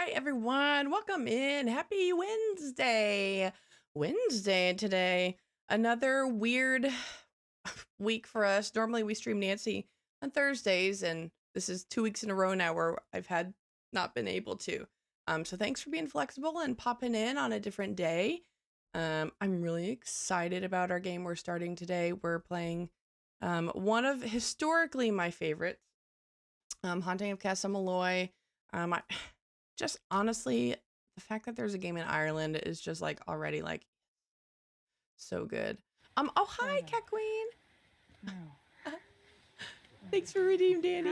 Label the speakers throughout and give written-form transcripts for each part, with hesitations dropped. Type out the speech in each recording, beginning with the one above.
Speaker 1: Hi, everyone. Welcome in. Happy Wednesday. Wednesday today. Another weird week for us. Normally we stream Nancy on Thursdays, and this is 2 weeks in a row now where I've had not been able to. So thanks for being flexible and popping in on a different day. I'm really excited about our game we're starting today. We're playing one of historically my favorites, Haunting of Castle Malloy. I just honestly, the fact that there's a game in Ireland is just like already like so good. Oh hi, Cat Queen. Thanks for redeeming, Danny.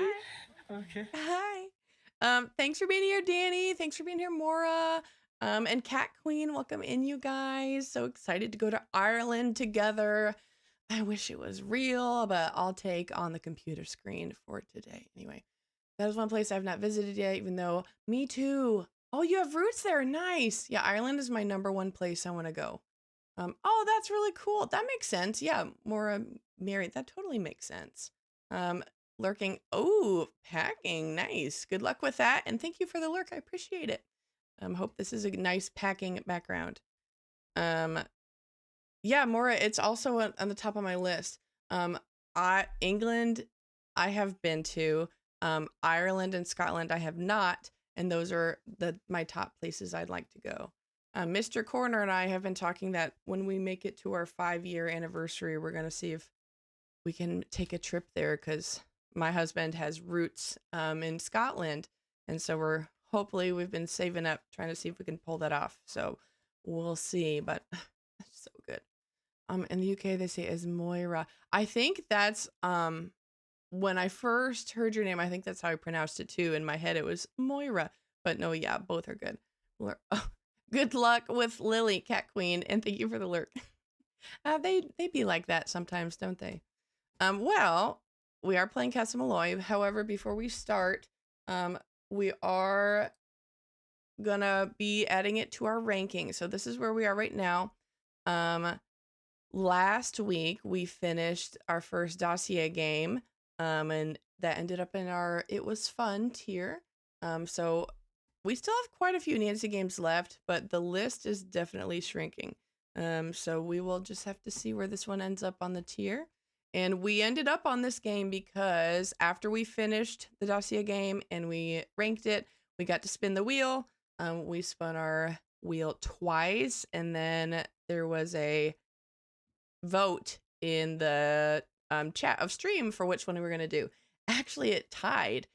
Speaker 2: Hi. Okay.
Speaker 1: Hi. Thanks for being here, Danny. Thanks for being here, Mora. And Cat Queen, welcome in, you guys. So excited to go to Ireland together. I wish it was real, but I'll take on the computer screen for today. Anyway, that is one place I've not visited yet, even though me too. Oh, you have roots there. Nice. Yeah, Ireland is my number one place I want to go. Oh, that's really cool. That makes sense. Yeah, Mora married. That totally makes sense. Um, Lurking. Oh, packing. Nice. Good luck with that. And thank you for the lurk. I appreciate it. Hope this is a nice packing background. Um, yeah, Mora, it's also on the top of my list. Um, England, I have been to. Ireland and Scotland, I have not, and those are my top places I'd like to go. Mr. Corner and I have been talking that when we make it to our 5-year anniversary, we're gonna see if we can take a trip there because my husband has roots in Scotland, and so we've been saving up trying to see if we can pull that off. So we'll see, but it's so good. In the UK they say as Moira. I think that's when I first heard your name, I think that's how I pronounced it too. In my head it was Moira. But no, yeah, both are good. Good luck with Lily, Cat Queen, and thank you for the lurk. They be like that sometimes, don't they? Well, we are playing Castle Malloy. However, before we start, we are gonna be adding it to our ranking. So this is where we are right now. Um, Last week we finished our first dossier game, and that ended up in our It Was Fun tier. So we still have quite a few Nancy games left, but the list is definitely shrinking. So we will just have to see where this one ends up on the tier. And we ended up on this game because after we finished the dossier game and we ranked it, we got to spin the wheel. We spun our wheel twice, and then there was a vote in the chat of stream for which one we were going to do. Actually, it tied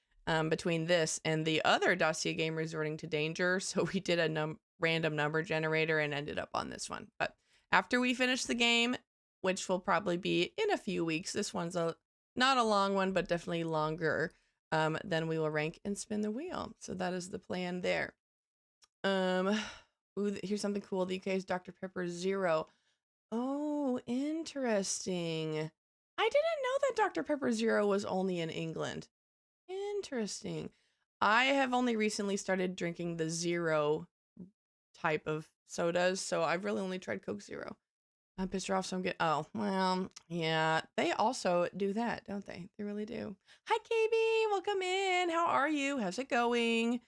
Speaker 1: between this and the other dossier game, Resorting to Danger. So we did a random number generator and ended up on this one. But after we finish the game, which will probably be in a few weeks, this one's not a long one, but definitely longer. Then we will rank and spin the wheel. So that is the plan there. Ooh, here's something cool. The UK is Dr. Pepper Zero. Oh, interesting. I didn't know that Dr. Pepper Zero was only in England. Interesting. I have only recently started drinking the zero type of sodas, so I've really only tried Coke Zero. I'm pissed off, so I'm getting. Oh, well, yeah. They also do that, don't they? They really do. Hi, KB. Welcome in. How are you? How's it going?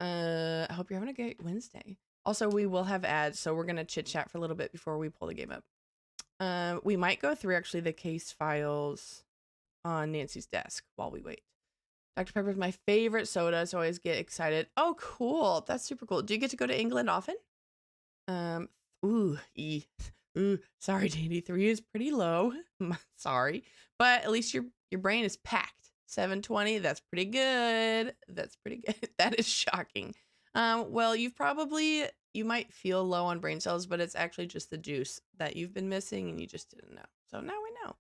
Speaker 1: I hope you're having a great Wednesday. Also, we will have ads, so we're gonna chit chat for a little bit before we pull the game up. We might go through actually the case files on Nancy's desk while we wait. Dr. Pepper is my favorite soda, so I always get excited. Oh, cool. That's super cool. Do you get to go to England often? Um, ooh, sorry, Danny. 3 is pretty low. Sorry. But at least your brain is packed. 720, that's pretty good. That's pretty good. That is shocking. Well, you might feel low on brain cells, but it's actually just the juice that you've been missing and you just didn't know. So now we know.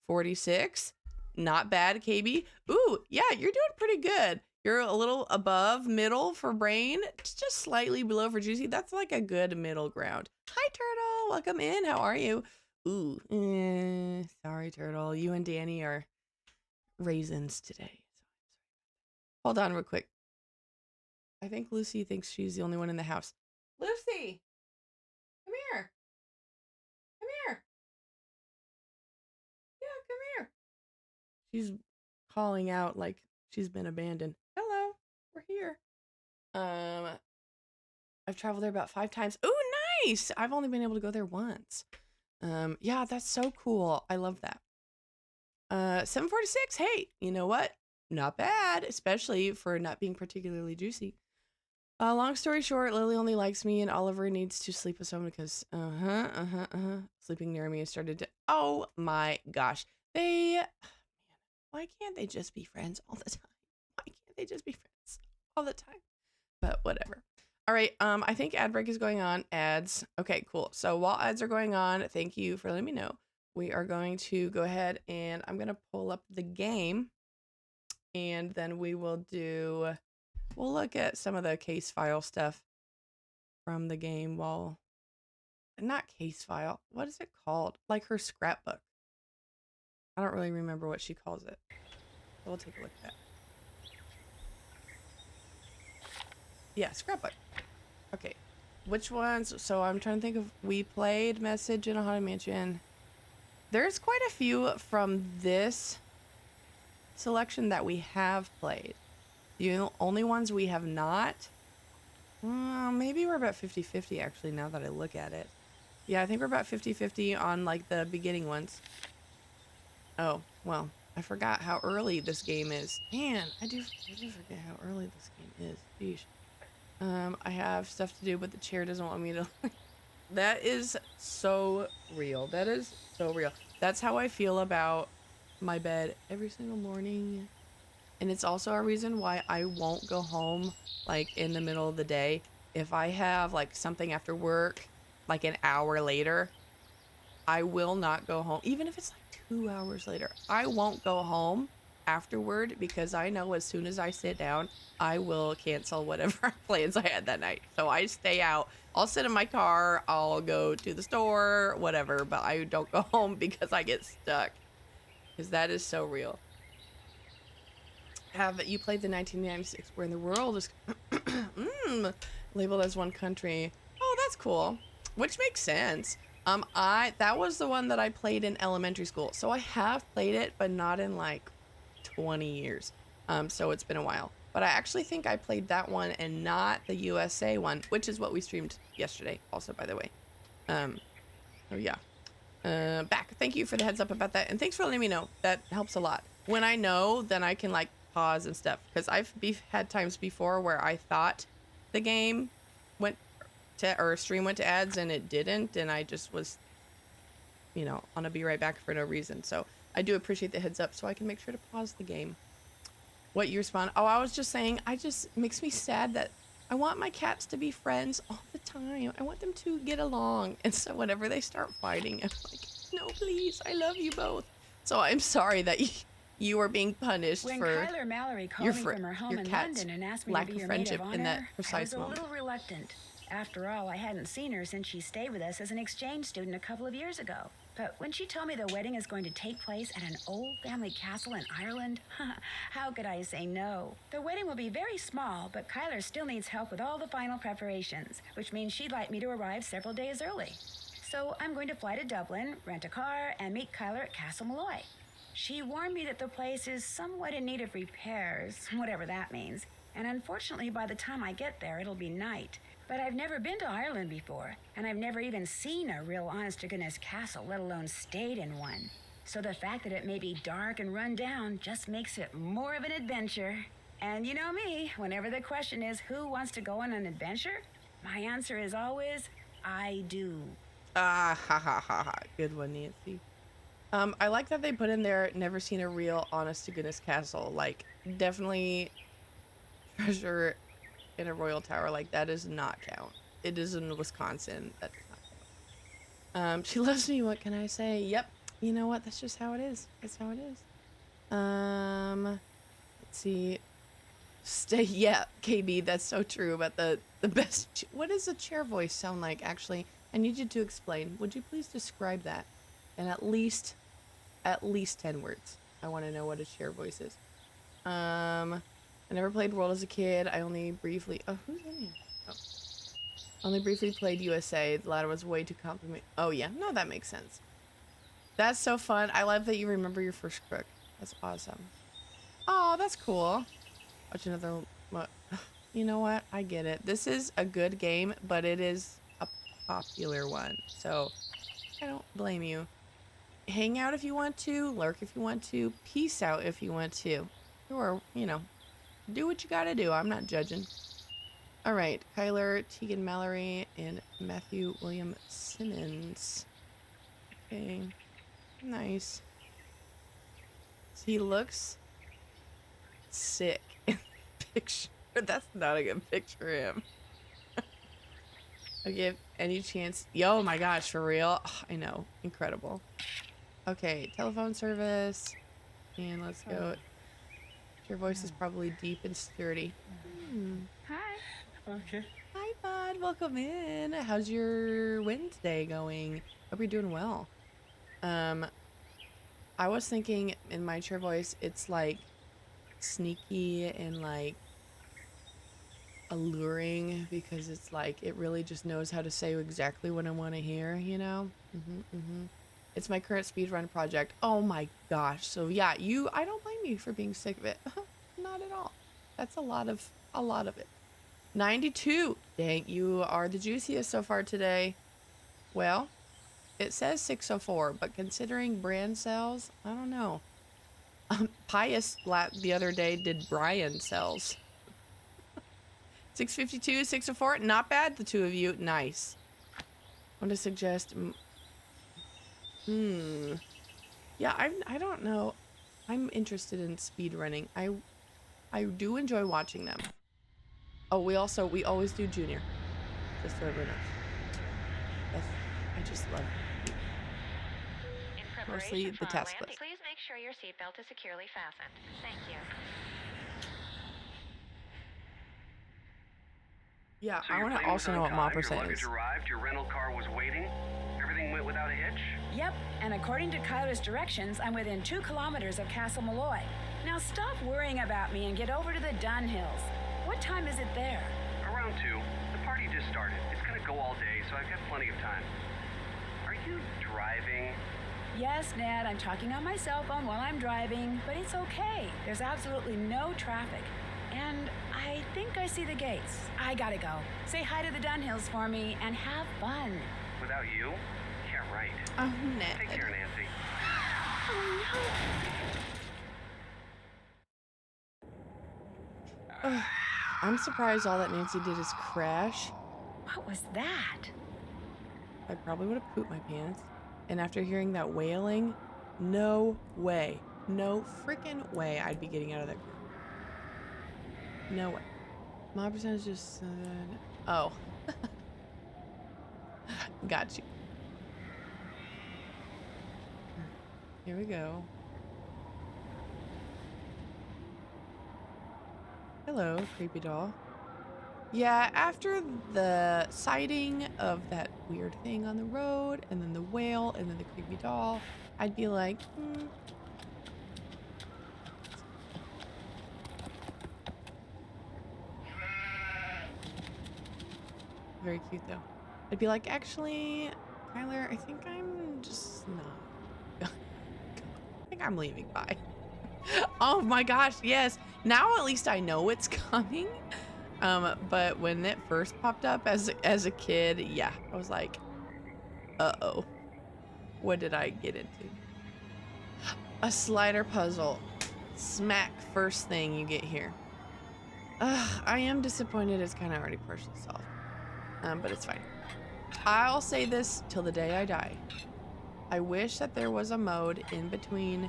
Speaker 1: 46, not bad, KB. Ooh, yeah, you're doing pretty good. You're a little above middle for brain, just slightly below for juicy. That's like a good middle ground. Hi, Turtle. Welcome in. How are you? Ooh, sorry, Turtle. You and Danny are raisins today. Hold on real quick. I think Lucy thinks she's the only one in the house. Lucy, come here. Come here. Yeah, come here. She's calling out like she's been abandoned. Hello, we're here. I've traveled there about 5 times. Ooh, nice! I've only been able to go there once. Yeah, that's so cool. I love that. 746. Hey, you know what? Not bad, especially for not being particularly juicy. Long story short, Lily only likes me and Oliver needs to sleep with someone because, sleeping near me has started to, oh my gosh. Why can't they just be friends all the time? Why can't they just be friends all the time? But whatever. All right, I think ad break is going on. Ads. Okay, cool. So while ads are going on, thank you for letting me know. We are going to go ahead and I'm going to pull up the game and then we'll look at some of the case file stuff from the game while, not case file, what is it called? Like her scrapbook. I don't really remember what she calls it. So we'll take a look at that. Yeah, scrapbook. Okay. Which ones? So I'm trying to think of, we played Message in a Haunted Mansion. There's quite a few from this selection that we have played. The only ones we have not, maybe we're about 50-50 actually now that I look at it. Yeah, I think we're about 50-50 on like the beginning ones. Oh, well, I forgot how early this game is. Man, I do forget how early this game is. Sheesh. I have stuff to do, but the chair doesn't want me to. That is so real. That is so real. That's how I feel about my bed every single morning. And it's also a reason why I won't go home like in the middle of the day. If I have like something after work, like an hour later, I will not go home. Even if it's like 2 hours later, I won't go home afterward because I know as soon as I sit down, I will cancel whatever plans I had that night. So I stay out. I'll sit in my car. I'll go to the store, whatever, but I don't go home because I get stuck. Because that is so real. Have you played the 1996 where in the world is labeled as one country? Oh, that's cool. Which makes sense. That was the one that I played in elementary school. So I have played it, but not in like 20 years. So it's been a while. But I actually think I played that one and not the USA one, which is what we streamed yesterday also, by the way. Oh yeah. Back. Thank you for the heads up about that. And thanks for letting me know. That helps a lot. When I know, then I can like pause and stuff. Because I've had times before where I thought the game went to, or stream went to ads and it didn't. And I just was, you know, on a be right back for no reason. So I do appreciate the heads up so I can make sure to pause the game. What you respond? Oh, I was just saying, I just makes me sad that I want my cats to be friends all the time. I want them to get along. And so whenever they start fighting, I'm like, no, please, I love you both. So I'm sorry that you are being punished
Speaker 2: when
Speaker 1: for
Speaker 2: Kyler Mallory called me from her home in London and asked me to be your maid of honor,
Speaker 1: in that
Speaker 2: I
Speaker 1: precise
Speaker 2: was a
Speaker 1: moment.
Speaker 2: little reluctant. After all, I hadn't seen her since she stayed with us as an exchange student a couple of years ago. But when she told me the wedding is going to take place at an old family castle in Ireland, how could I say no? The wedding will be very small, but Kyler still needs help with all the final preparations, which means she'd like me to arrive several days early. So I'm going to fly to Dublin, rent a car, and meet Kyler at Castle Malloy. She warned me that the place is somewhat in need of repairs, whatever that means. And unfortunately, by the time I get there, it'll be night. But I've never been to Ireland before, and I've never even seen a real honest-to-goodness castle, let alone stayed in one. So the fact that it may be dark and run down just makes it more of an adventure. And you know me, whenever the question is who wants to go on an adventure, my answer is always, I do.
Speaker 1: Ah, ha ha ha ha. Good one, Nancy. I like that they put in there, never seen a real honest-to-goodness castle. Like, definitely treasure in a royal tower. Like, that does not count. It is in Wisconsin. That does not count. She loves me. What can I say? Yep. You know what? That's just how it is. That's how it is. Let's see. Stay. Yeah, KB. That's so true about the best. What does a chair voice sound like? Actually, I need you to explain. Would you please describe that? And at least 10 words. I want to know what a chair voice is. I never played World as a kid. I only briefly. Oh, who's in here? Oh. Only briefly played USA. The latter was way too complicated. Oh, yeah. No, that makes sense. That's so fun. I love that you remember your first crook. That's awesome. Oh, that's cool. Watch another. What? you know what? I get it. This is a good game, but it is a popular one. So I don't blame you. Hang out if you want to, lurk if you want to, peace out if you want to. Or, you know, do what you gotta do. I'm not judging. All right, Kyler, Tegan Mallory, and Matthew William Simmons. Okay, nice. So he looks sick in the picture. That's not a good picture of him. I'll give any chance. Yo, my gosh, for real? Oh, I know, incredible. Okay, telephone service. And let's go. Your voice is probably deep and sturdy.
Speaker 2: Hi.
Speaker 3: Okay.
Speaker 1: Hi, bud. Welcome in. How's your Wednesday going? Hope you're doing well. Um, I was thinking in my chair voice, it's like sneaky and like alluring because it's like it really just knows how to say exactly what I want to hear, you know? It's my current speedrun project. Oh my gosh. So yeah, I don't blame you for being sick of it. Not at all. That's a lot of it. 92. Dang, you are the juiciest so far today. Well, it says 604, but considering brand sales, I don't know. Pius the other day did Brian sales. 652, 604, not bad, the two of you. Nice. I want to suggest, yeah, I don't know. I'm interested in speed running. I do enjoy watching them. Oh, we always do junior. Just so everyone knows. I just love
Speaker 4: In
Speaker 1: mostly
Speaker 4: preparation
Speaker 1: the
Speaker 4: for our
Speaker 1: task
Speaker 4: landing,
Speaker 1: list.
Speaker 4: please make sure your seatbelt is securely fastened. Thank you.
Speaker 1: Yeah,
Speaker 3: So
Speaker 1: I
Speaker 3: your
Speaker 1: want to
Speaker 3: plane was
Speaker 1: also
Speaker 3: on
Speaker 1: know what
Speaker 3: time,
Speaker 1: Ma%
Speaker 3: your luggage
Speaker 1: is.
Speaker 3: arrived, your rental car was waiting, everything went without a hitch?
Speaker 2: Yep, and according to Kyler's directions, I'm within 2 kilometers of Castle Malloy. Now stop worrying about me and get over to the Dun Hills. What time is it there?
Speaker 3: Around 2. The party just started. It's gonna go all day, so I've got plenty of time. Are you driving?
Speaker 2: Yes, Ned, I'm talking on my cell phone while I'm driving, but it's okay. There's absolutely no traffic. And I think I see the gates. I gotta go. Say hi to the Dun Hills for me and have fun.
Speaker 3: Without you? Yeah, right.
Speaker 1: Oh, Ned.
Speaker 3: Take care, Nancy.
Speaker 1: Ugh. I'm surprised all that Nancy did is crash.
Speaker 2: What was that?
Speaker 1: I probably would have pooped my pants. And after hearing that wailing, no way. No freaking way I'd be getting out of that car. No way. My percentage just said, oh. Got you. Here we go. Hello, creepy doll. Yeah, after the sighting of that weird thing on the road, and then the whale, and then the creepy doll, I'd be like, Very cute though. I'd be like, actually, Kyler, I think I'm just not. I think I'm leaving. Bye. Oh my gosh, yes. Now at least I know it's coming. But when it first popped up as a kid, yeah, I was like, uh-oh. What did I get into? A slider puzzle. Smack first thing you get here. I am disappointed it's kind of already partially solved. But it's fine. I'll say this till the day I die. I wish that there was a mode in between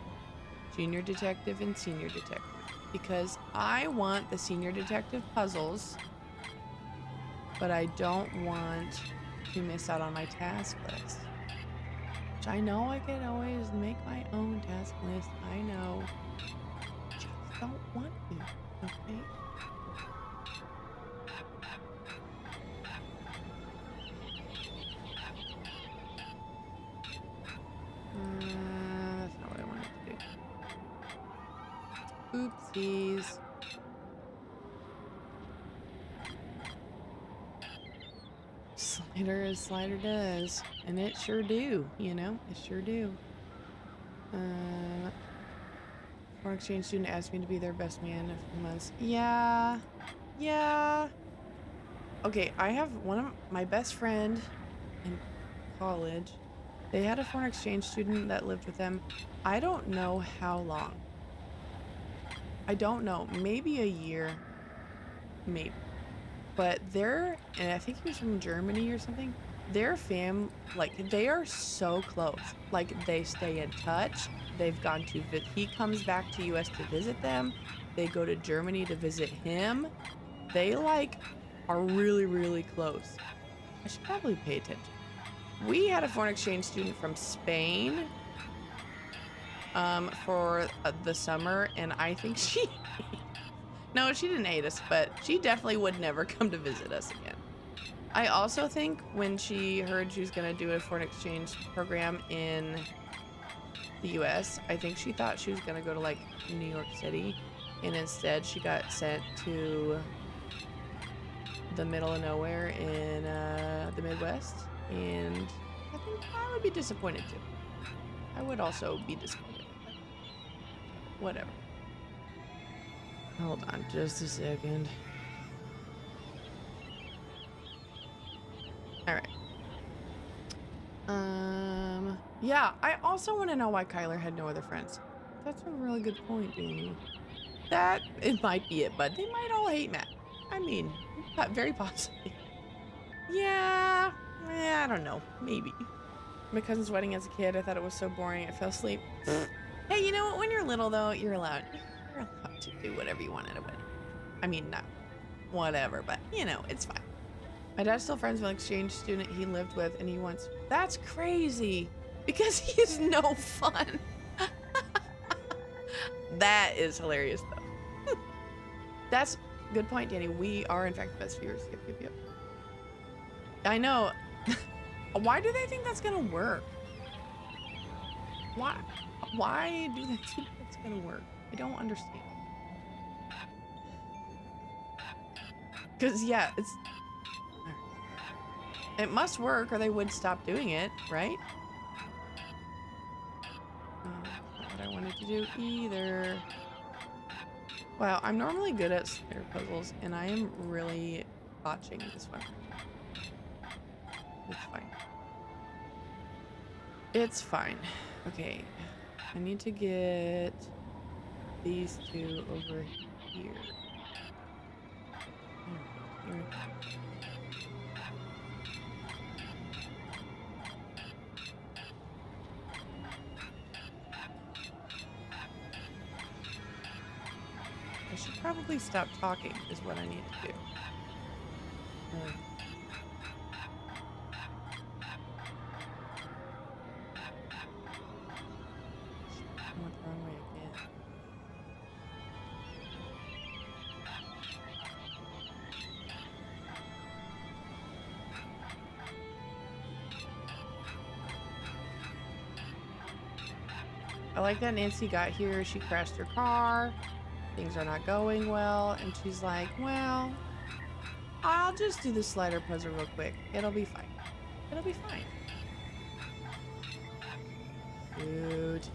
Speaker 1: junior detective and senior detective, because I want the senior detective puzzles, but I don't want to miss out on my task list. Which I know I could always make my own task list. I know. Just don't want to, okay? That's not what I wanted to do. Oopsies. Slider as slider does. And it sure do, you know? It sure do. Foreign exchange student asked me to be their best man of the months. Yeah. Yeah. Okay, I have one of my best friend in college. They had a foreign exchange student that lived with them. I don't know how long. I don't know. Maybe a year. Maybe. But and I think he was from Germany or something. Their like, they are so close. Like, they stay in touch. They've gone to, he comes back to US to visit them. They go to Germany to visit him. They, like, are really, really close. I should probably pay attention. We had a foreign exchange student from Spain for the summer, and I think no, she didn't hate us, but she definitely would never come to visit us again. I also think when she heard she was going to do a foreign exchange program in the US, I think she thought she was going to go to like New York City, and instead she got sent to the middle of nowhere in the Midwest, and I think I would be disappointed too. I would also be disappointed, but whatever. Hold on just a second. All right. Yeah, I also want to know why Kyler had no other friends. That's a really good point, Danny. That, it might be it, but they might all hate Matt. I mean, very possibly. Yeah, I don't know. Maybe. My cousin's wedding as a kid, I thought it was so boring, I fell asleep. Hey, you know what? When you're little, though, you're allowed to do whatever you want at a wedding. I mean, not whatever, but, you know, it's fine. My dad's still friends with an exchange student he lived with, and he once... That's crazy! Because he's no fun. That is hilarious, though. That's good point, Danny. We are, in fact, the best viewers. Yep, yep, yep. I know. Why do they think that's gonna work? Why? Why do they think that's gonna work? I don't understand. Because, yeah, it must work or they would stop doing it, right? Not what I wanted to do either. Wow, I'm normally good at snare puzzles, and I am really botching this one. It's fine. It's fine. Okay, I need to get these two over here. Here. I should probably stop talking is what I need to do. I went the wrong way again. I like that Nancy got here. She crashed her car. Things are not going well. And she's like, well, I'll just do the slider puzzle real quick. It'll be fine. It'll be fine. Dude.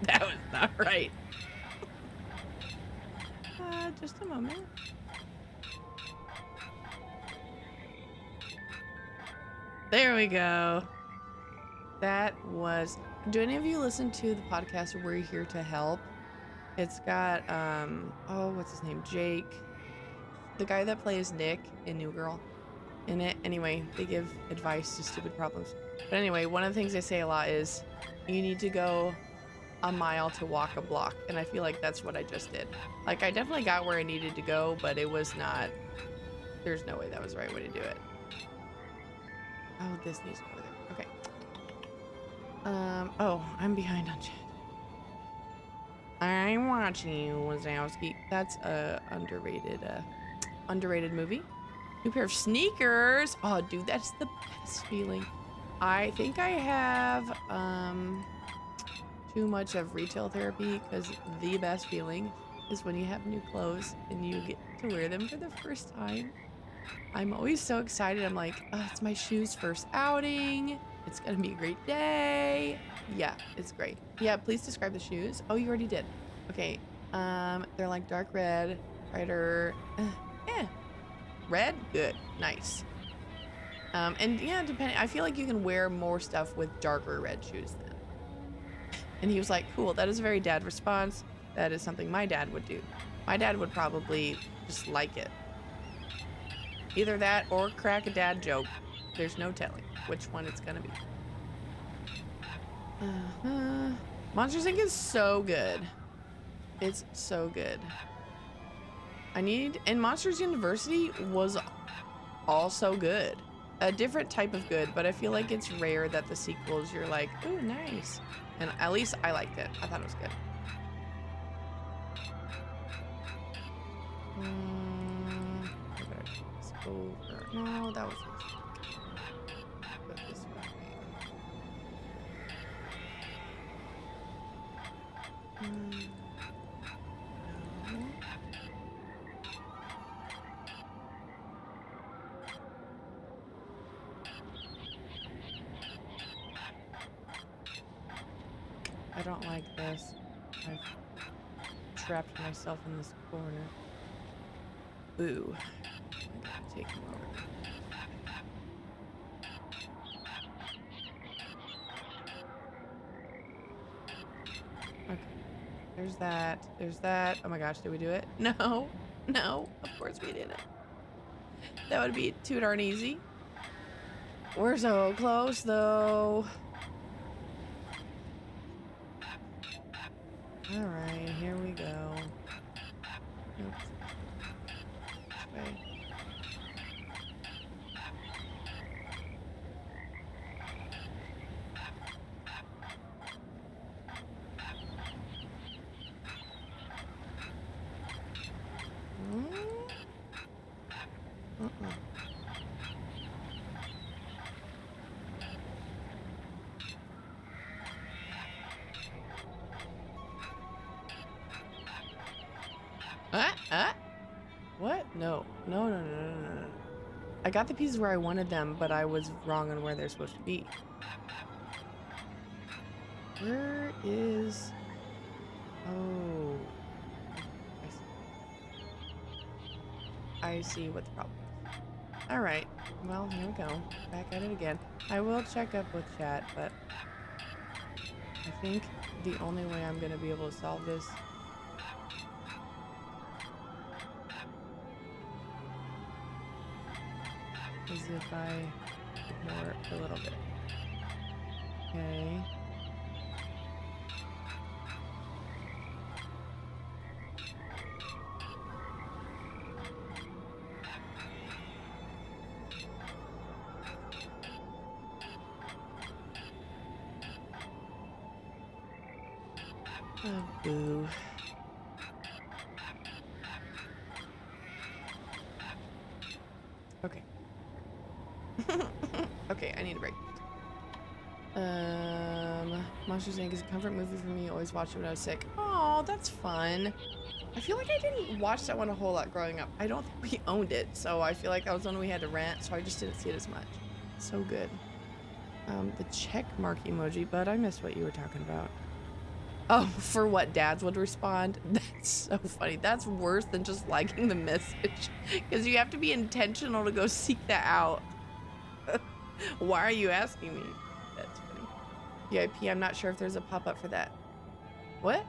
Speaker 1: That was not right. Just a moment. There we go. That was... Do any of you listen to the podcast We're Here to Help? It's got, oh, what's his name? Jake. The guy that plays Nick in New Girl in it. Anyway, they give advice to stupid problems. But anyway, one of the things they say a lot is you need to go a mile to walk a block. And I feel like that's what I just did. Like, I definitely got where I needed to go, but it was not... There's no way that was the right way to do it. Oh, this needs to go there. Okay. Oh, I'm behind on chat. I'm watching you, Wazowski. That's a underrated movie. New pair of sneakers. Oh, dude, that's the best feeling. I think I have too much of retail therapy because the best feeling is when you have new clothes and you get to wear them for the first time. I'm always so excited. I'm like, oh, it's my shoes' first outing. It's gonna be a great day. Yeah, it's great. Yeah, please describe the shoes. Oh, you already did. Okay. They're like dark red, brighter. Yeah. Red? Good. Nice. And yeah, depending, I feel like you can wear more stuff with darker red shoes then. And he was like, cool, that is a very dad response. That is something my dad would do. My dad would probably just like it. Either that or crack a dad joke. There's no telling which one it's gonna be. Monsters Inc. is so good. It's so good. And Monsters University was also good. A different type of good, but I feel like it's rare that the sequels you're like, ooh, nice. And at least I liked it. I thought it was good. I better take this over. No, that was put this way. No. I don't like this. I've trapped myself in this corner. Boo. I gotta take him over. Okay. There's that. There's that. Oh my gosh, did we do it? No. No. Of course we didn't. That would be too darn easy. We're so close though. All right, here we go. Oops. This way. What? No. No, no, no, no, no, no. I got the pieces where I wanted them, but I was wrong on where they're supposed to be. Where is... Oh. I see what the problem is. Alright. Well, here we go. Back at it again. I will check up with chat, but I think the only way I'm going to be able to solve this is if I ignore it a little bit. Okay. Oh, boo. Okay. Okay, I need a break. Monsters Inc. is a comfort movie for me. Always watched it when I was sick. Oh, that's fun. I feel like I didn't watch that one a whole lot growing up. I don't think we owned it, so I feel like that was one we had to rent, so I just didn't see it as much. So good. The check mark emoji, but I missed what you were talking about. Oh, for what dads would respond? That's so funny. That's worse than just liking the message, because you have to be intentional to go seek that out. Why are you asking me? That's funny. VIP, I'm not sure if there's a pop-up for that. What?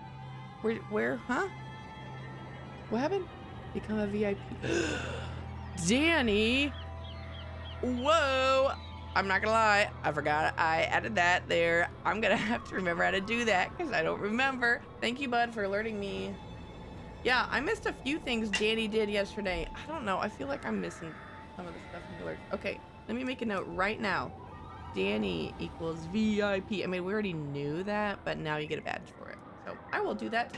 Speaker 1: Where, huh? What happened? Become a VIP. Danny! Whoa! I'm not gonna lie, I forgot I added that there. I'm gonna have to remember how to do that because I don't remember. Thank you, bud, for alerting me. Yeah, I missed a few things Danny did yesterday. I don't know, I feel like I'm missing some of the stuff in the alerts. Okay, let me make a note right now. Danny equals VIP. I mean, we already knew that, but now you get a badge for it. So I will do that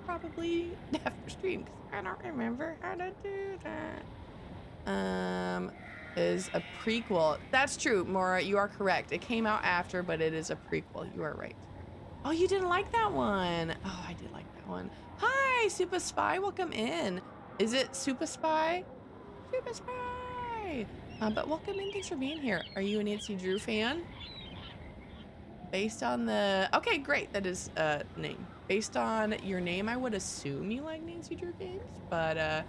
Speaker 1: probably after stream because I don't remember how to do that. Is a prequel. That's true, Maura. You are correct. It came out after, but it is a prequel. You are right. Oh, you didn't like that one. Oh, I did like that one. Hi, Super Spy. Welcome in. Is it Super Spy? Super Spy. Yay! But welcome in. Thanks for being here. Are you a Nancy Drew fan? Based on the... Okay, great. That is name. Based on your name, I would assume you like Nancy Drew games. But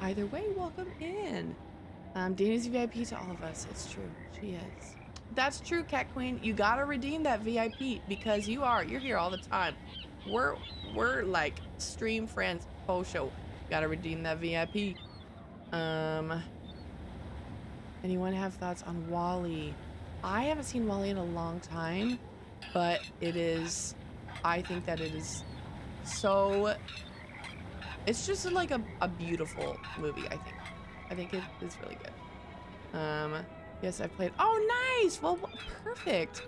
Speaker 1: either way, welcome in. Danny's VIP to all of us. It's true. She is. That's true, Cat Queen. You gotta redeem that VIP because you're here all the time. We're like stream friends. Post show. Gotta redeem that VIP. Anyone have thoughts on Wall-E? I haven't seen Wall-E in a long time, but I think that it is so, it's just like a beautiful movie, I think it is really good. Yes, I've played, oh nice, well, perfect.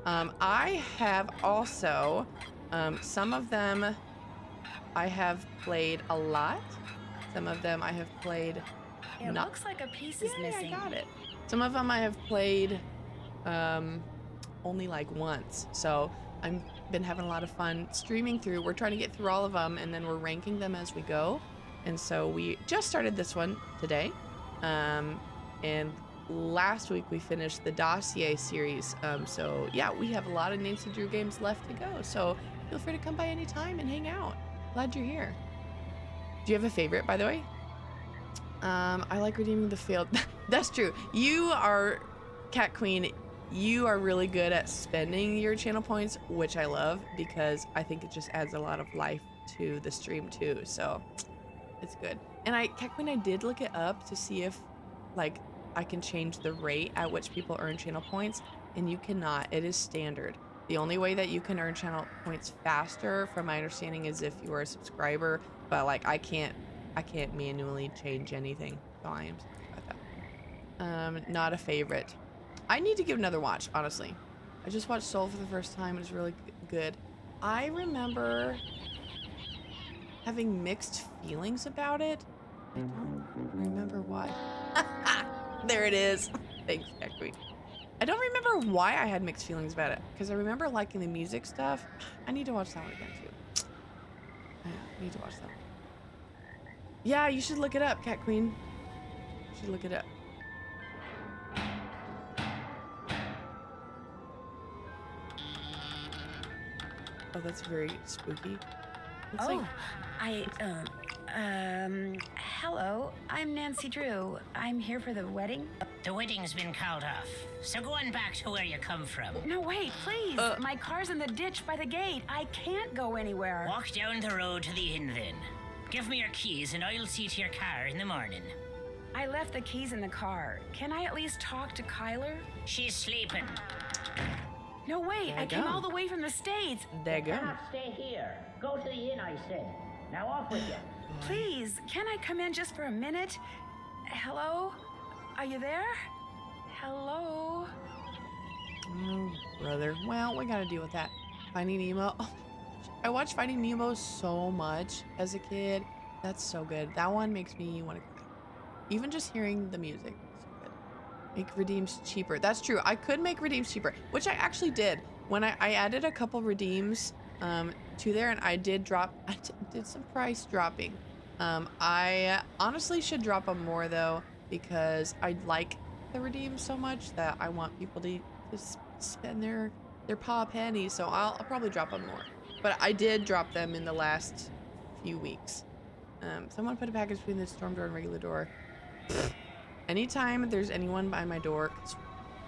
Speaker 1: I have also, some of them I have played a lot. Some of them I have played
Speaker 2: It looks like a piece is missing.
Speaker 1: I got it. Some of them I have played only like once. So I've been having a lot of fun streaming through. We're trying to get through all of them and then we're ranking them as we go. And so we just started this one today. And last week we finished the Dossier series. So yeah, we have a lot of Nancy Drew games left to go. So feel free to come by anytime and hang out. Glad you're here. Do you have a favorite, by the way? I like redeeming the failed. That's true. You are, Cat Queen, you are really good at spending your channel points, which I love because I think it just adds a lot of life to the stream too. So it's good. And Cat Queen, I did look it up to see if like I can change the rate at which people earn channel points, and you cannot. It is standard. The only way that you can earn channel points faster, from my understanding, is if you are a subscriber, but like I can't manually change anything. So I am sorry about that. Not a favorite. I need to give another watch, honestly. I just watched Soul for the first time. It was really good. I remember having mixed feelings about it. I don't remember why. There it is. Thanks, Cat Queen. I don't remember why I had mixed feelings about it, because I remember liking the music stuff. I need to watch that one again too. I need to watch that one. Yeah, you should look it up, Cat Queen. You should look it up. Oh, that's very spooky. It's like...
Speaker 2: hello. I'm Nancy Drew. I'm here for the wedding.
Speaker 5: The wedding's been called off, so go on back to where you come from.
Speaker 2: No, wait, please. My car's in the ditch by the gate. I can't go anywhere.
Speaker 5: Walk down the road to the inn then. Give me your keys and I'll see to your car in the morning.
Speaker 2: I left the keys in the car. Can I at least talk to Kyler?
Speaker 5: She's sleeping.
Speaker 2: No, wait. I came all the way from the States.
Speaker 1: There you go.
Speaker 5: Cannot stay here. Go to the inn, I said. Now off with you.
Speaker 2: Please, can I come in just for a minute? Hello? Are you there? Hello?
Speaker 1: Oh, brother. Well, we gotta deal with that. Finding Nemo. Oh, I watched Finding Nemo so much as a kid. That's so good. That one makes me want to cry. Even just hearing the music. So good. Make redeems cheaper. That's true. I could make redeems cheaper, which I actually did. When I added a couple redeems to there, and I did some price dropping. I honestly should drop them more though, because I like the redeems so much that I want people to spend their paw pennies. So I'll probably drop them more. But I did drop them in the last few weeks. Someone put a package between the storm door and regular door. Anytime there's anyone by my door, 'cause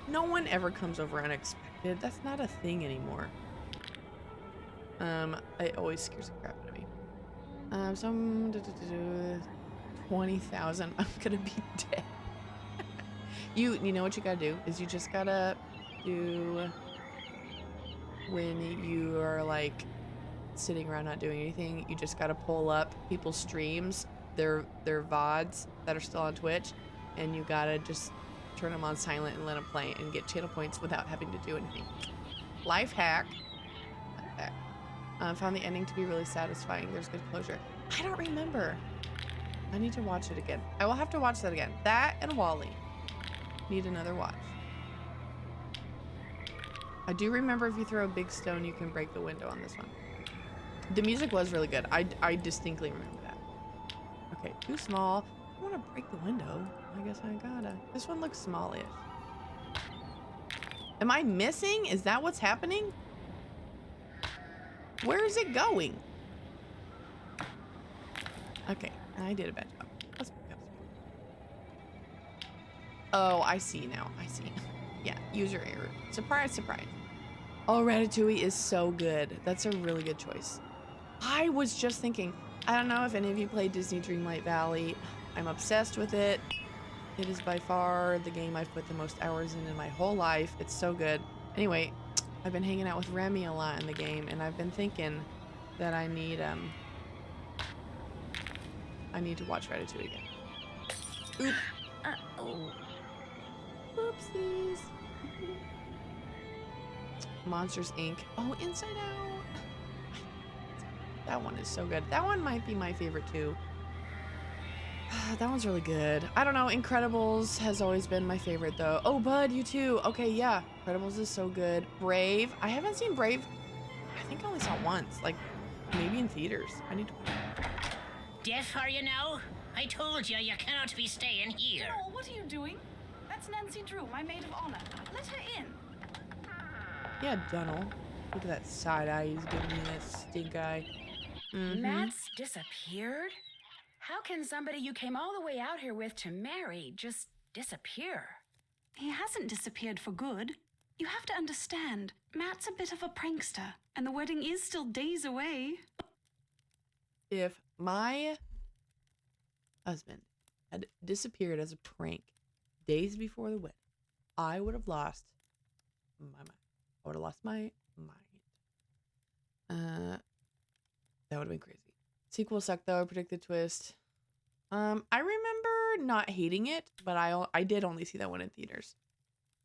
Speaker 1: no one ever comes over unexpected. That's not a thing anymore. It always scares the crap out of me. Some 20,000. I'm gonna be dead. You know what you gotta do is you just gotta do when you are like sitting around not doing anything. You just gotta pull up people's streams, their VODs that are still on Twitch, and you gotta just turn them on silent and let them play and get channel points without having to do anything. Life hack. Found the ending to be really satisfying. There's good closure. I don't remember. I need to watch it again. I will have to watch that again. That and Wall-E. Need another watch. I do remember if you throw a big stone, you can break the window on this one. The music was really good. I distinctly remember that. Okay, too small. I want to break the window. I guess I gotta. This one looks smallish. Am I missing? Is that what's happening? Where is it going? Okay, I did a bad job. Let's pick up speed. Oh, I see now. I see. Yeah, user error. Surprise, surprise. Oh, Ratatouille is so good. That's a really good choice. I was just thinking, I don't know if any of you played Disney Dreamlight Valley. I'm obsessed with it. It is by far the game I've put the most hours in my whole life. It's so good. Anyway, I've been hanging out with Remy a lot in the game, and I've been thinking that I need to watch Ratatouille again. Oop.
Speaker 2: Oh.
Speaker 1: Oopsies. Monsters Inc. Oh, Inside Out. That one is so good. That one might be my favorite too. That one's really good. I don't know. Incredibles has always been my favorite though. Oh, Bud, you too. Okay, yeah. Incredibles is so good. Brave. I haven't seen Brave. I think I only saw it once. Like, maybe in theaters. I need to watch it.
Speaker 5: Deaf are you now? I told you cannot be staying here.
Speaker 6: Joel, what are you doing? That's Nancy Drew, my maid of honor. Let her in.
Speaker 1: Yeah, Donald. Look at that side eye he's giving me, that stink eye.
Speaker 2: Matt's disappeared? How can somebody you came all the way out here with to marry just disappear?
Speaker 6: He hasn't disappeared for good. You have to understand, Matt's a bit of a prankster, and the wedding is still days away.
Speaker 1: If my husband had disappeared as a prank days before the wedding, I would have lost my mind. I would have lost my mind. That would have been crazy. Sequel sucked though. I predict the twist. I remember not hating it, but I did only see that one in theaters.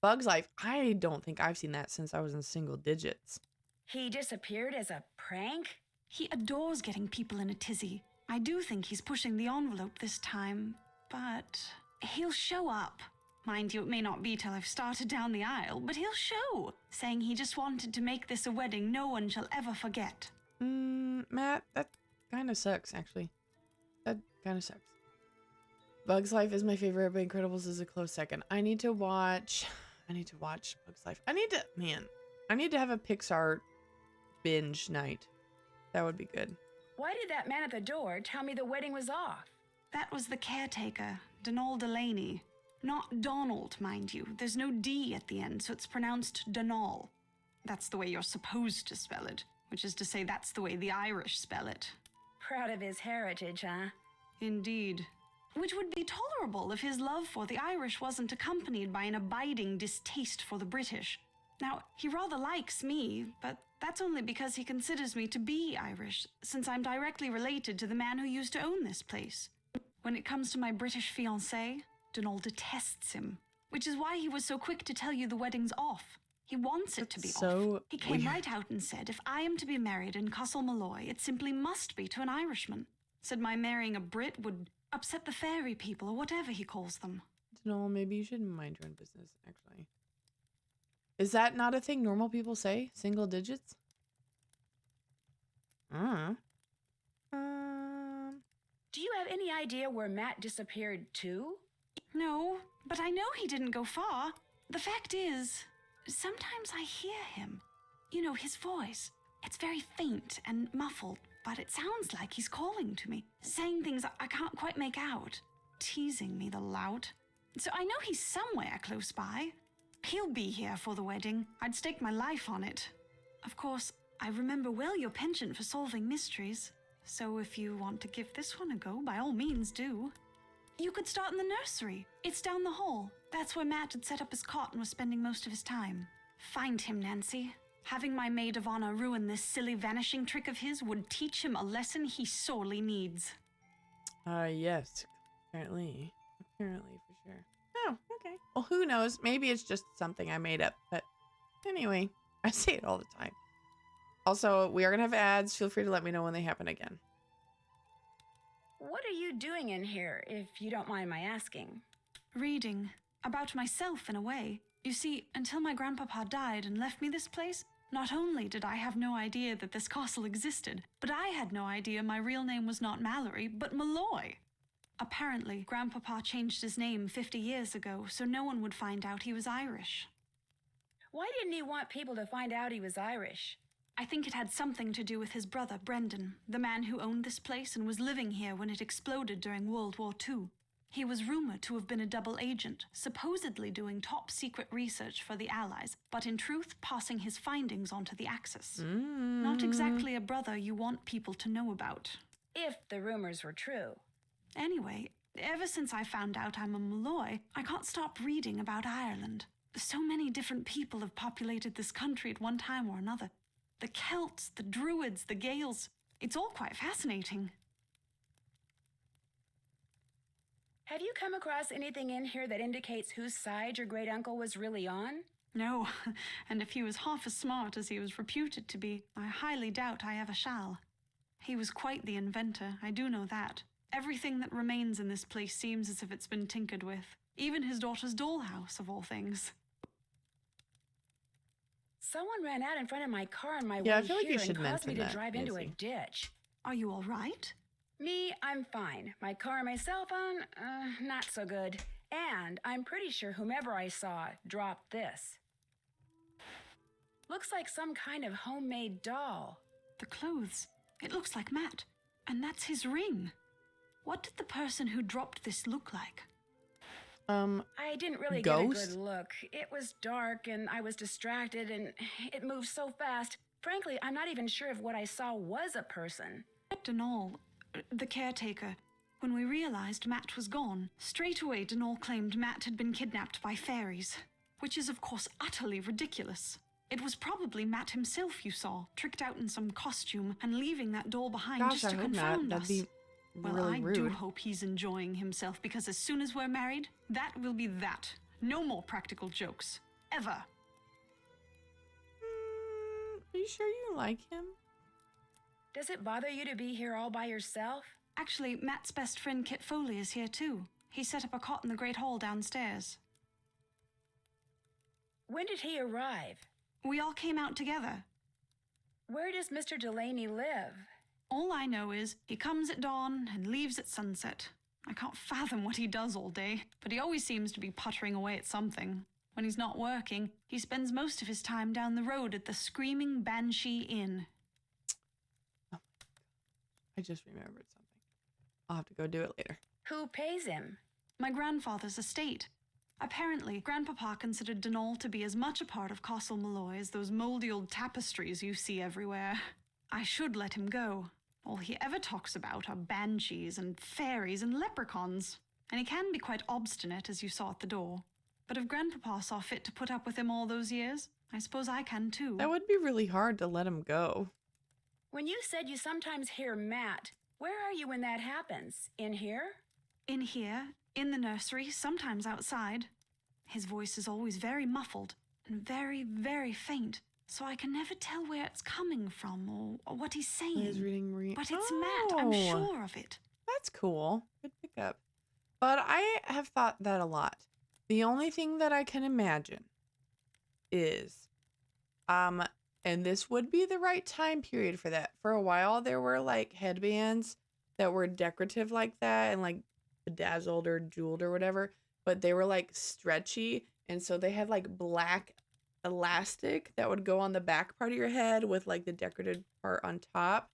Speaker 1: Bug's Life. I don't think I've seen that since I was in single digits.
Speaker 2: He disappeared as a prank?
Speaker 6: He adores getting people in a tizzy. I do think he's pushing the envelope this time, but he'll show up. Mind you, it may not be till I've started down the aisle, but he'll show, saying he just wanted to make this a wedding no one shall ever forget.
Speaker 1: Matt, that kind of sucks, actually. That kind of sucks. Bug's Life is my favorite, but Incredibles is a close second. I need to watch Bug's Life. I need to have a Pixar binge night. That would be good.
Speaker 2: Why did that man at the door tell me the wedding was off?
Speaker 6: That was the caretaker, Donald Delaney. Not Donald, mind you. There's no D at the end, so it's pronounced Donal. That's the way you're supposed to spell it, which is to say that's the way the Irish spell it.
Speaker 2: Proud of his heritage, huh?
Speaker 6: Indeed. Which would be tolerable if his love for the Irish wasn't accompanied by an abiding distaste for the British. Now, he rather likes me, but that's only because he considers me to be Irish, since I'm directly related to the man who used to own this place. When it comes to my British fiancé, Donald detests him, which is why he was so quick to tell you the wedding's off. He wants it to be off. He came right out and said, if I am to be married in Castle Malloy, it simply must be to an Irishman. Said my marrying a Brit would upset the fairy people, or whatever he calls them.
Speaker 1: No, maybe you should mind your own business, actually. Is that not a thing normal people say? Single digits?
Speaker 2: Do you have any idea where Matt disappeared to?
Speaker 6: No, but I know he didn't go far. The fact is, sometimes I hear him. You know, his voice. It's very faint and muffled, but it sounds like he's calling to me, saying things I can't quite make out, teasing me, the lout. So I know he's somewhere close by. He'll be here for the wedding. I'd stake my life on it. Of course, I remember well your penchant for solving mysteries, so if you want to give this one a go, by all means do. You could start in the nursery. It's down the hall. That's where Matt had set up his cot and was spending most of his time. Find him, Nancy. Having my maid of honor ruin this silly vanishing trick of his would teach him a lesson he sorely needs.
Speaker 1: Yes. Apparently for sure. Oh, okay. Well, who knows? Maybe it's just something I made up, but anyway, I say it all the time. Also, we are gonna have ads. Feel free to let me know when they happen again.
Speaker 2: What are you doing in here, if you don't mind my asking?
Speaker 6: Reading. About myself, in a way. You see, until my grandpapa died and left me this place, not only did I have no idea that this castle existed, but I had no idea my real name was not Mallory, but Malloy. Apparently, Grandpapa changed his name 50 years ago so no one would find out he was Irish.
Speaker 2: Why didn't he want people to find out he was Irish?
Speaker 6: I think it had something to do with his brother, Brendan, the man who owned this place and was living here when it exploded during World War II. He was rumored to have been a double agent, supposedly doing top-secret research for the Allies, but in truth passing his findings onto the Axis. Not exactly a brother you want people to know about.
Speaker 2: If the rumors were true.
Speaker 6: Anyway, ever since I found out I'm a Malloy, I can't stop reading about Ireland. So many different people have populated this country at one time or another. The Celts, the Druids, the Gaels. It's all quite fascinating.
Speaker 2: Have you come across anything in here that indicates whose side your great-uncle was really on?
Speaker 6: No, and if he was half as smart as he was reputed to be, I highly doubt I ever shall. He was quite the inventor, I do know that. Everything that remains in this place seems as if it's been tinkered with. Even his daughter's dollhouse, of all things.
Speaker 2: Someone ran out in front of my car on my
Speaker 1: Yeah, I
Speaker 2: way
Speaker 1: feel like you
Speaker 2: here
Speaker 1: should
Speaker 2: and caused me
Speaker 1: mention
Speaker 2: to
Speaker 1: that,
Speaker 2: drive into a
Speaker 1: Nancy.
Speaker 2: ditch.
Speaker 6: Are you all right?
Speaker 2: Me, I'm fine. My car and my cell phone, not so good. And I'm pretty sure whomever I saw dropped this. Looks like some kind of homemade doll.
Speaker 6: The clothes. It looks like Matt. And that's his ring. What did the person who dropped this look like?
Speaker 2: I didn't really
Speaker 1: Ghost?
Speaker 2: get a good look. It was dark and I was distracted and it moved so fast. Frankly, I'm not even sure if what I saw was a person.
Speaker 6: Denal, the caretaker. When we realized Matt was gone, straight away Denal claimed Matt had been kidnapped by fairies, which is of course utterly ridiculous. It was probably Matt himself you saw, tricked out in some costume and leaving that doll behind
Speaker 1: Gosh,
Speaker 6: just
Speaker 1: I
Speaker 6: to
Speaker 1: hope not.
Speaker 6: confound
Speaker 1: That'd
Speaker 6: us.
Speaker 1: be
Speaker 6: Well,
Speaker 1: really
Speaker 6: I
Speaker 1: rude.
Speaker 6: do hope he's enjoying himself because as soon as we're married, that will be that. No more practical jokes. Ever.
Speaker 1: Are you sure you like him?
Speaker 2: Does it bother you to be here all by yourself?
Speaker 6: Actually, Matt's best friend Kit Foley is here too. He set up a cot in the Great Hall downstairs.
Speaker 2: When did he arrive?
Speaker 6: We all came out together.
Speaker 2: Where does Mr. Delaney live?
Speaker 6: All I know is he comes at dawn and leaves at sunset. I can't fathom what he does all day, but he always seems to be puttering away at something. When he's not working, he spends most of his time down the road at the Screaming Banshee Inn.
Speaker 1: I just remembered something. I'll have to go do it later.
Speaker 2: Who pays him?
Speaker 6: My grandfather's estate. Apparently, Grandpapa considered Denal to be as much a part of Castle Malloy as those moldy old tapestries you see everywhere. I should let him go. All he ever talks about are banshees and fairies and leprechauns. And he can be quite obstinate, as you saw at the door. But if Grandpapa saw fit to put up with him all those years, I suppose I can too.
Speaker 1: That would be really hard to let him go.
Speaker 2: When you said you sometimes hear Matt, where are you when that happens? In here?
Speaker 6: In here, in the nursery, sometimes outside. His voice is always very muffled and very, very faint, so I can never tell where it's coming from or what he's saying.
Speaker 1: He's reading Marie.
Speaker 6: But it's Matt, I'm sure of it.
Speaker 1: That's cool. Good pickup. But I have thought that a lot. The only thing that I can imagine is, and this would be the right time period for that. For a while, there were like headbands that were decorative like that and like bedazzled or jeweled or whatever, but they were like stretchy. And so they had like black elastic that would go on the back part of your head with like the decorative part on top.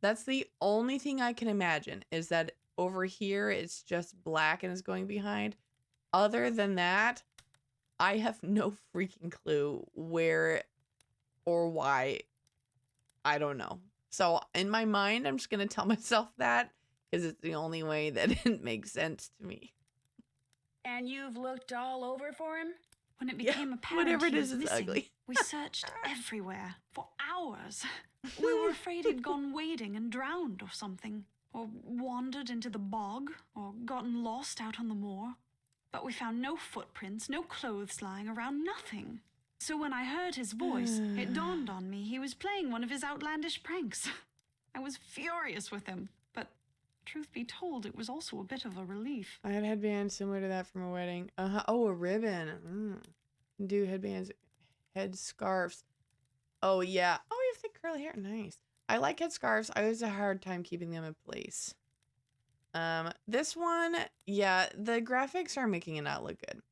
Speaker 1: That's the only thing I can imagine, is that over here it's just black and is going behind. Other than that, I have no freaking clue where or why. I don't know. So in my mind, I'm just going to tell myself that because it's the only way that it makes sense to me.
Speaker 2: And you've looked all over for him?
Speaker 6: When it became apparent
Speaker 1: whatever it
Speaker 6: he
Speaker 1: is
Speaker 6: was
Speaker 1: is
Speaker 6: missing,
Speaker 1: ugly.
Speaker 6: we searched everywhere for hours. We were afraid he'd gone wading and drowned or something, or wandered into the bog, or gotten lost out on the moor. But we found no footprints, no clothes lying around, nothing. So when I heard his voice, it dawned on me he was playing one of his outlandish pranks. I was furious with him, but truth be told, it was also a bit of a relief.
Speaker 1: I had headbands similar to that from a wedding. Oh, a ribbon. Do headbands, head scarves. Oh, yeah. Oh, you have thick curly hair. Nice. I like head scarves. I always have a hard time keeping them in place. This one, yeah, the graphics are making it not look good.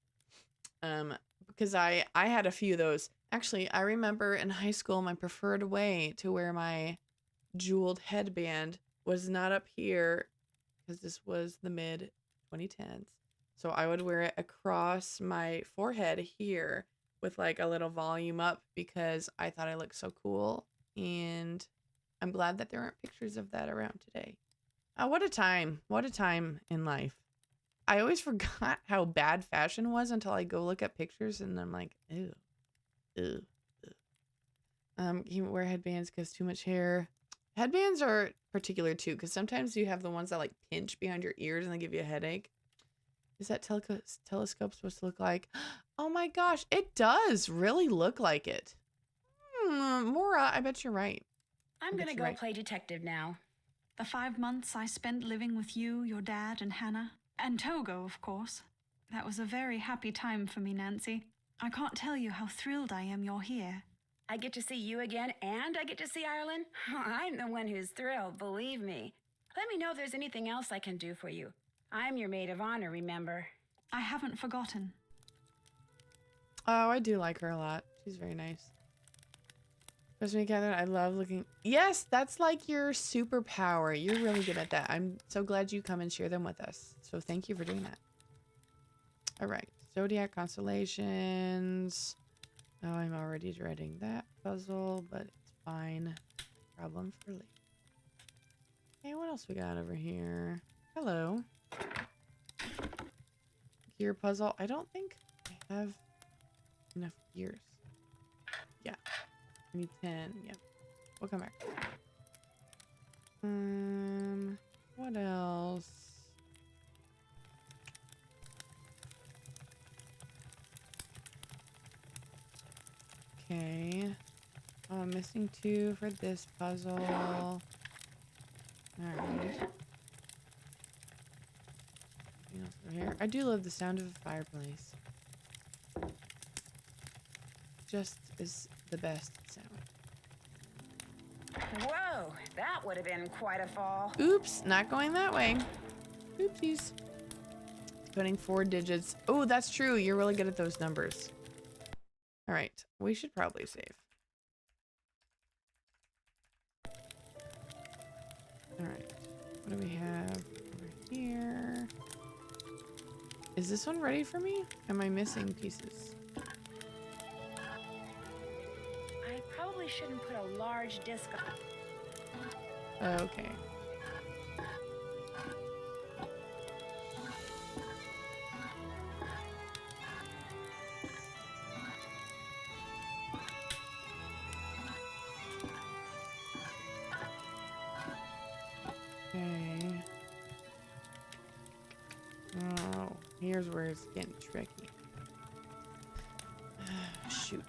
Speaker 1: Because I had a few of those. Actually, I remember in high school, my preferred way to wear my jeweled headband was not up here, because this was the mid 2010s. So I would wear it across my forehead here with like a little volume up because I thought I looked so cool. And I'm glad that there aren't pictures of that around today. What a time. What a time in life. I always forgot how bad fashion was until I go look at pictures and I'm like, ew, ew, ew. You wear headbands because too much hair. Headbands are particular too, because sometimes you have the ones that like pinch behind your ears and they give you a headache. Is that telescope supposed to look like? Oh my gosh, it does really look like it. Mora, I bet you're right.
Speaker 2: I'm gonna go play detective now.
Speaker 6: The 5 months I spent living with you, your dad, and Hannah, and Togo, of course. That was a very happy time for me, Nancy. I can't tell you how thrilled I am you're here.
Speaker 2: I get to see you again, and I get to see Ireland. I'm the one who's thrilled, believe me. Let me know if there's anything else I can do for you. I'm your maid of honor, remember?
Speaker 6: I haven't forgotten.
Speaker 1: Oh, I do like her a lot. She's very nice. Especially Catherine, I love looking. Yes, that's like your superpower. You're really good at that. I'm so glad you come and share them with us. So thank you for doing that. All right. Zodiac constellations. Oh, I'm already dreading that puzzle, but it's fine. Problem for later. Okay, what else we got over here? Hello. Gear puzzle. I don't think I have enough gears. Yeah. I need 10. Yep. We'll come back. What else? Okay. Oh, I'm missing 2 for this puzzle. Alright. Here. I do love the sound of a fireplace. Just is the best sound.
Speaker 2: Whoa, that would have been quite a fall.
Speaker 1: Oops, not going that way. Oopsies. Putting 4 digits. Oh, that's true. You're really good at those numbers. All right, we should probably save. All right, what do we have over here? Is this one ready for me? Am I missing pieces?
Speaker 2: I probably shouldn't put a large disc on.
Speaker 1: Okay. Okay. Oh, here's where it's getting tricky. Shoot.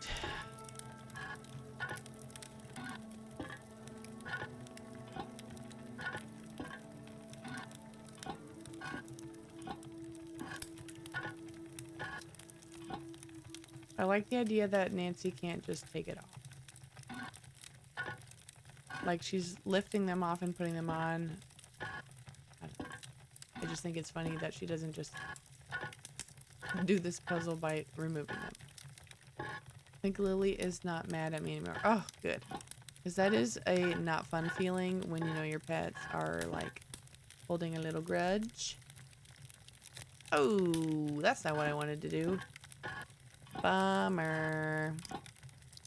Speaker 1: I like the idea that Nancy can't just take it off. Like she's lifting them off and putting them on. I just think it's funny that she doesn't just do this puzzle by removing them. I think Lily is not mad at me anymore. Oh, good. Because that is a not fun feeling when you know your pets are like holding a little grudge. Oh, that's not what I wanted to do. Bummer.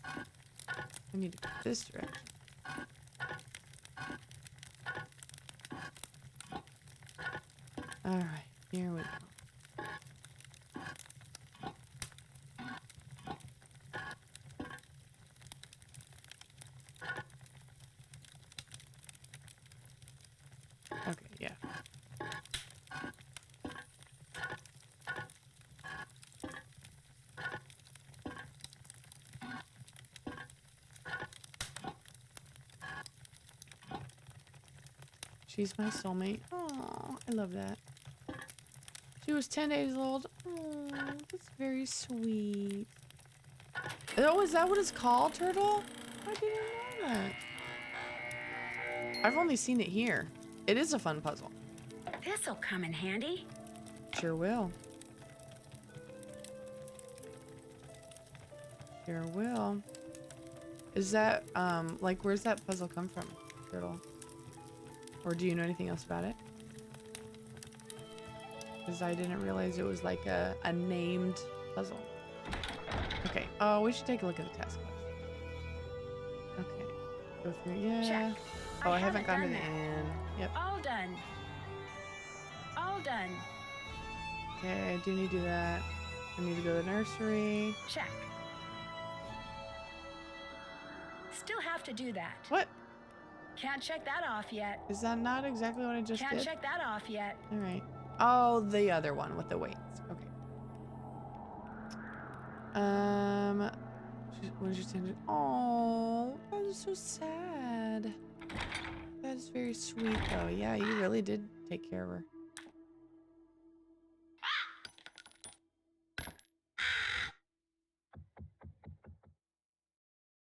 Speaker 1: I need to go this direction. Alright, here we go. Okay, yeah. She's my soulmate. Oh, I love that. She was 10 days old. Oh, that's very sweet. Oh, is that what it's called, Turtle? I didn't know that. I've only seen it here. It is a fun puzzle.
Speaker 2: This'll come in handy.
Speaker 1: Sure will. Sure will. Is that, like, where's that puzzle come from, Turtle? Or do you know anything else about it? Because I didn't realize it was like a named puzzle. Okay. Oh, we should take a look at the task list. Okay. Go through, yeah.
Speaker 2: Check.
Speaker 1: Oh, I haven't gone to
Speaker 2: done
Speaker 1: the
Speaker 2: that.
Speaker 1: end. Yep.
Speaker 2: All done. All done.
Speaker 1: Okay, I do need to do that. I need to go to the nursery.
Speaker 2: Check. Still have to do that.
Speaker 1: What?
Speaker 2: Can't check that off yet.
Speaker 1: Is that not exactly what I just
Speaker 2: Can't
Speaker 1: did?
Speaker 2: check that off yet.
Speaker 1: All right. Oh, the other one with the weights. Okay. When she sent it. Oh, that is so sad. That is very sweet, though. Yeah, you really did take care of her.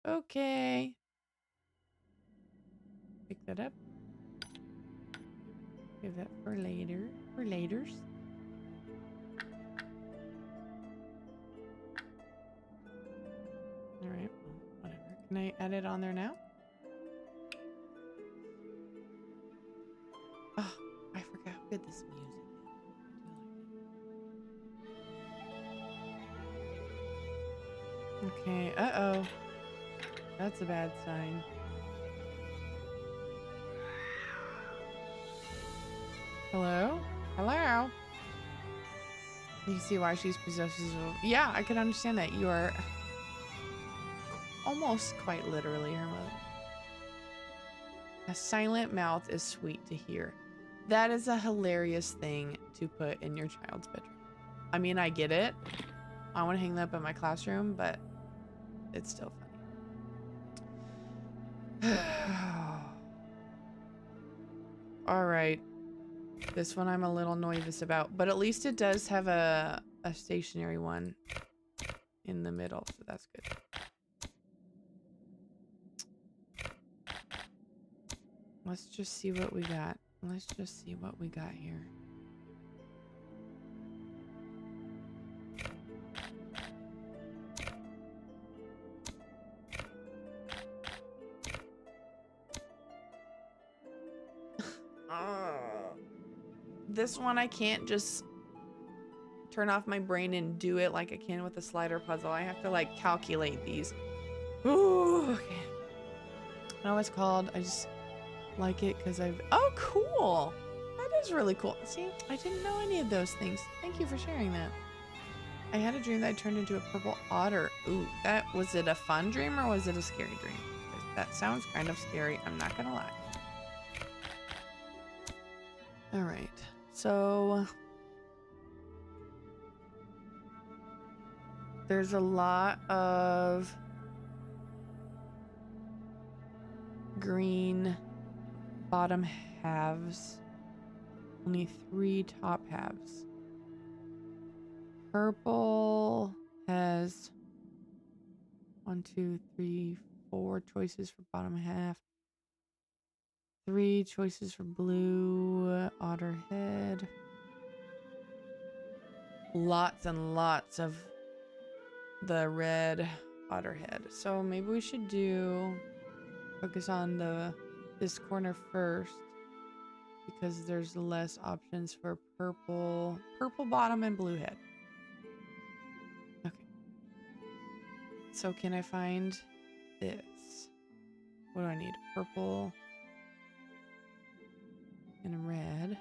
Speaker 1: Okay. Pick that up. Give that for later. For laters. Alright, well, whatever. Can I add it on there now? Oh, I forgot how good this music is. Okay, uh-oh. That's a bad sign. Hello? Hello? You see why she's possessed of... Yeah, I can understand that. You are almost quite literally her mother. A silent mouth is sweet to hear. That is a hilarious thing to put in your child's bedroom. I mean, I get it. I want to hang that up in my classroom, but it's still funny. All right. This one I'm a little nervous about, but at least it does have a stationary one in the middle, so that's good. Let's just see what we got. Let's just see what we got here. This one I can't just turn off my brain and do it like I can with the slider puzzle. I have to like calculate these. Ooh, okay. I know what it's called. I just like it because I've... Oh, cool. That is really cool. See, I didn't know any of those things. Thank you for sharing that. I had a dream that I turned into a purple otter. Ooh, was it a fun dream or was it a scary dream? 'Cause that sounds kind of scary. I'm not gonna lie. All right. So there's a lot of green bottom halves, only 3 top halves. Purple has 1, 2, 3, 4 choices for bottom half. 3 choices for blue otter head. Lots and lots of the red otter head. So maybe we should focus on this corner first because there's less options for purple bottom and blue head. Okay. So can I find this? What do I need? Purple and red.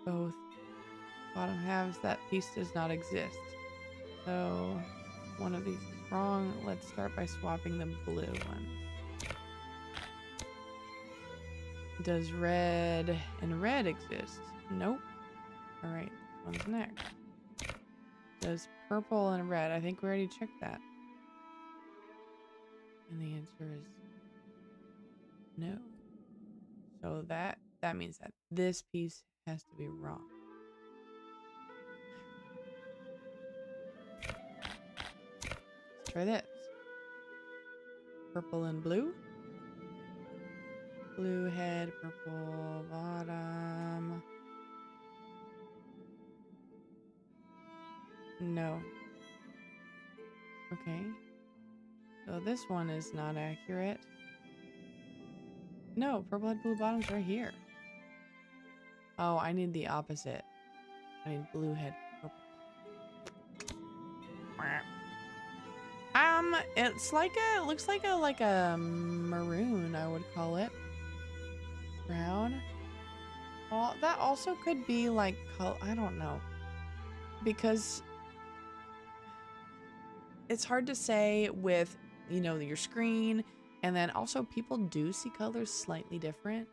Speaker 1: Both bottom halves. That piece does not exist. So one of these is wrong. Let's start by swapping the blue one. Does red and red exist? Nope. All right, one's next. Does purple and red? I think we already checked that. And the answer is no. So that means that this piece has to be wrong. Let's try this. Purple and blue. Blue head, purple bottom. No. Okay. So this one is not accurate. No, purple head, blue bottom's right here. Oh, I need the opposite. I need blue head, purple. It looks like a maroon, I would call it. Brown. Well, that also could be like I don't know. Because it's hard to say with, you know, your screen, and then also people do see colors slightly different.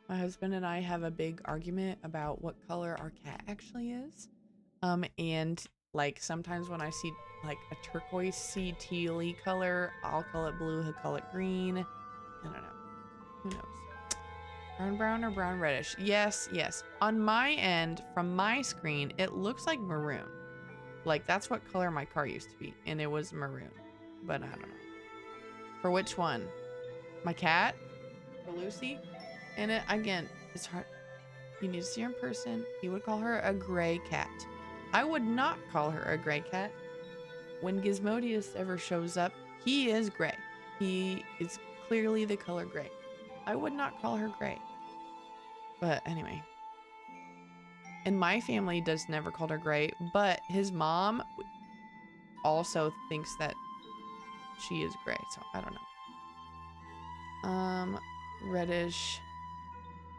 Speaker 1: My husband and I have a big argument about what color our cat actually is. And like sometimes when I see like a turquoise-y tealy color, I'll call it blue, he'll call it green. I don't know. Who knows? Brown brown or brown reddish? Yes, yes. On my end, from my screen, it looks like maroon. Like that's what color my car used to be, and it was maroon. But I don't know. For which one? My cat? For Lucy? And it, again, it's hard. You need to see her in person. He would call her a gray cat. I would not call her a gray cat. When Gizmodius ever shows up, he is gray. He is clearly the color gray. I would not call her gray. But anyway. And my family does never call her gray, but his mom also thinks that she is gray, so I don't know. Reddish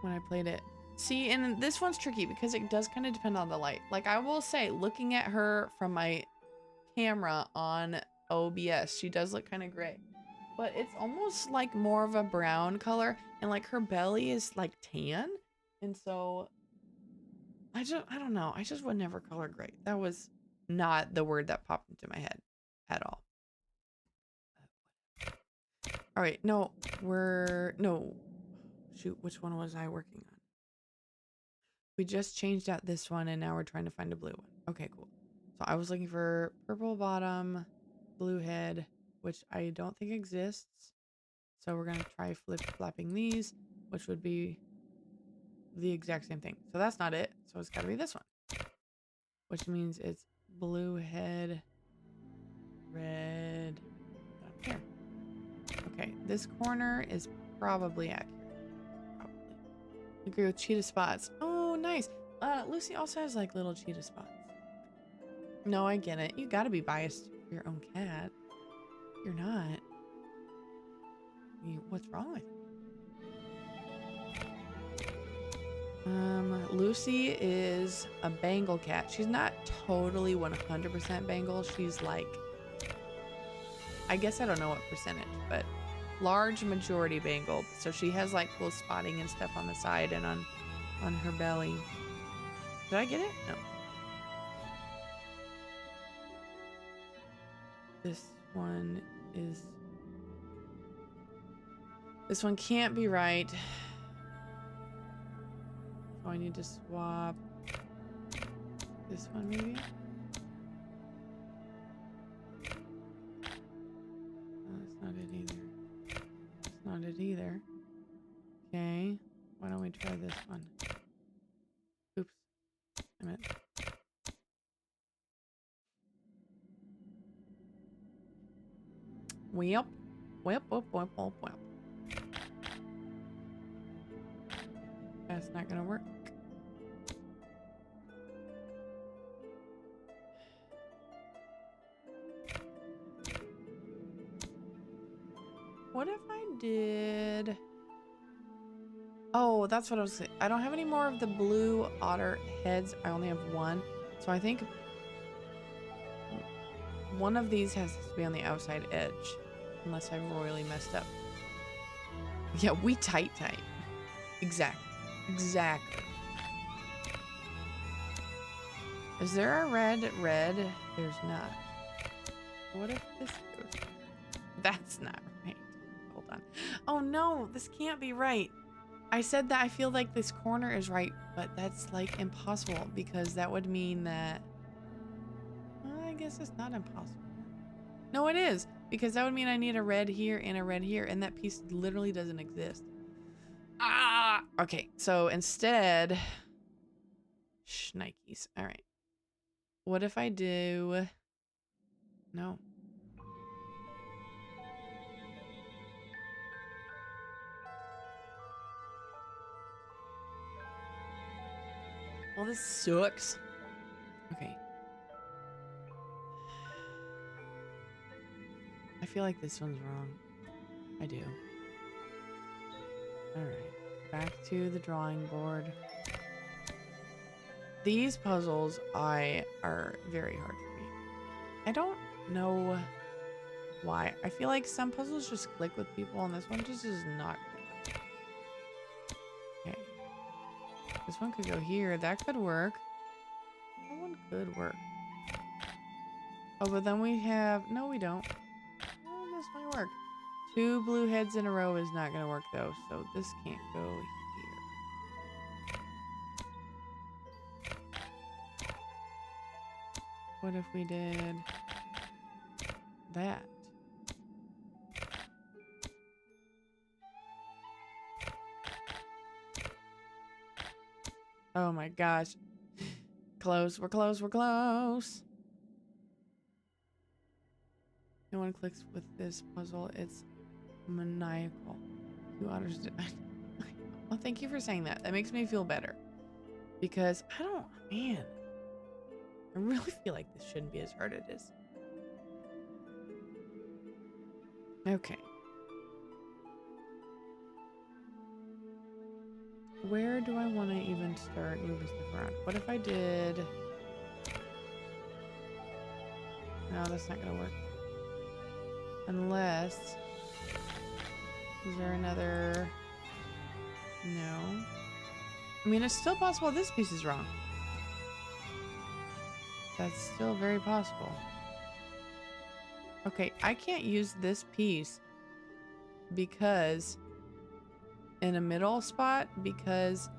Speaker 1: when I played it. See, and this one's tricky because it does kind of depend on the light. Like I will say, looking at her from my camera on OBS, she does look kind of gray. But it's almost like more of a brown color, and like her belly is like tan. And so I don't know. I just would never call her gray. That was not the word that popped into my head at all. All right, no, shoot, which one was I working on? We just changed out this one and now we're trying to find a blue one. Okay, cool. So I was looking for purple bottom, blue head, which I don't think exists. So we're going to try flip-flapping these, which would be the exact same thing. So that's not it. So it's got to be this one, which means it's blue head, red down here. Okay, this corner is probably accurate. Probably. Agree with cheetah spots. Oh, nice. Lucy also has like little cheetah spots. No, I get it. You gotta be biased for your own cat. You're not. What's wrong with you? Lucy is a Bengal cat. She's not totally 100% Bengal. She's like, I guess I don't know what percentage, but large majority Bengal. So she has like little spotting and stuff on the side and on her belly. Did I get it? No. This one can't be right. So I need to swap this one maybe. That's not it either. That's not it either. Okay. Why don't we try this one? Oops. I meant. Welp. Welp, welp, welp, welp, welp. That's not gonna work. What if I did... Oh, that's what I was saying. I don't have any more of the blue otter heads. I only have one. So I think one of these has to be on the outside edge. Unless I've royally messed up. Yeah, we tight. Exactly. Exactly. Is there a red? There's not. What if this goes... That's not right. Hold on. Oh no, this can't be right. I said that I feel like this corner is right, but that's like impossible because that would mean that... Well, I guess it's not impossible. No, it is, because that would mean I need a red here and a red here, and that piece literally doesn't exist. Ah! Okay, so instead... Shnikes. All right. What if I do... No. Well, this sucks. Okay. I feel like this one's wrong. I do. Alright. Back to the drawing board. These puzzles are very hard for me. I don't know why. I feel like some puzzles just click with people and this one just is not. Okay. This one could go here. That could work. That one could work. Oh, but then we have... No, we don't. Oh, this might work. 2 blue heads in a row is not going to work, though. So this can't go here. What if we did that? Oh my gosh. Close. We're close. We're close. No one clicks with this puzzle. It's maniacal. You understand? Well, thank you for saying that. That makes me feel better. Because I don't... Man. I really feel like this shouldn't be as hard as it is. Okay. Where do I want to even start moving stuff around? What if I did... No, that's not going to work. Unless... Is there another... No. I mean, it's still possible this piece is wrong. That's still very possible. Okay, I can't use this piece because... in a middle spot because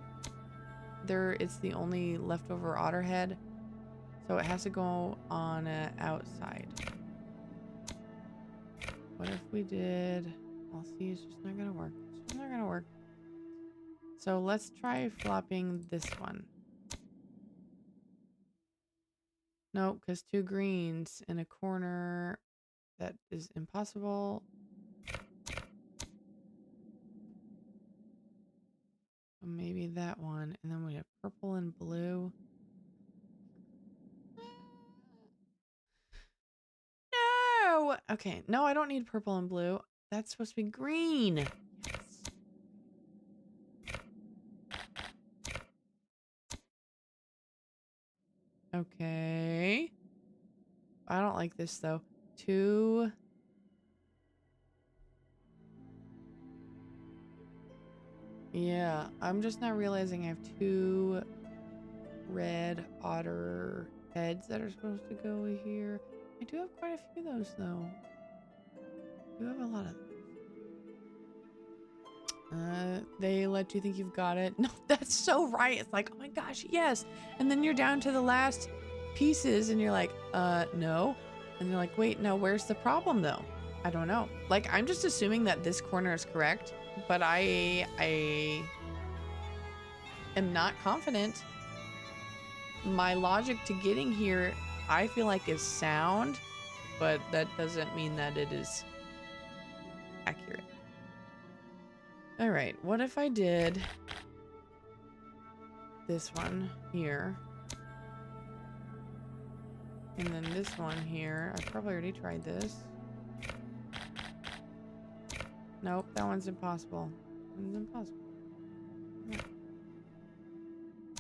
Speaker 1: it's the only leftover otter head, so it has to go on an outside. What if we did... I'll see, it's just not gonna work. It's just not gonna work. So let's try flopping this one. Nope, because 2 greens in a corner, that is impossible. Maybe that one, and then we have purple and blue. No! Okay, no, I don't need purple and blue. That's supposed to be green. Yes. Okay. I don't like this, though. 2... Yeah, I'm just not realizing I have 2 red otter heads that are supposed to go here. I do have quite a few of those, though. I do have a lot of them. They let you think you've got it. No, that's so right. It's like, oh my gosh, yes. And then you're down to the last pieces and you're like, no. And you're like, wait, no, where's the problem, though? I don't know. Like, I'm just assuming that this corner is correct, but I am not confident. My logic to getting here, I feel like, is sound, but that doesn't mean that it is accurate. All right, what if I did this one here, and then this one here? I probably already tried this. Nope, that one's impossible. That one's impossible.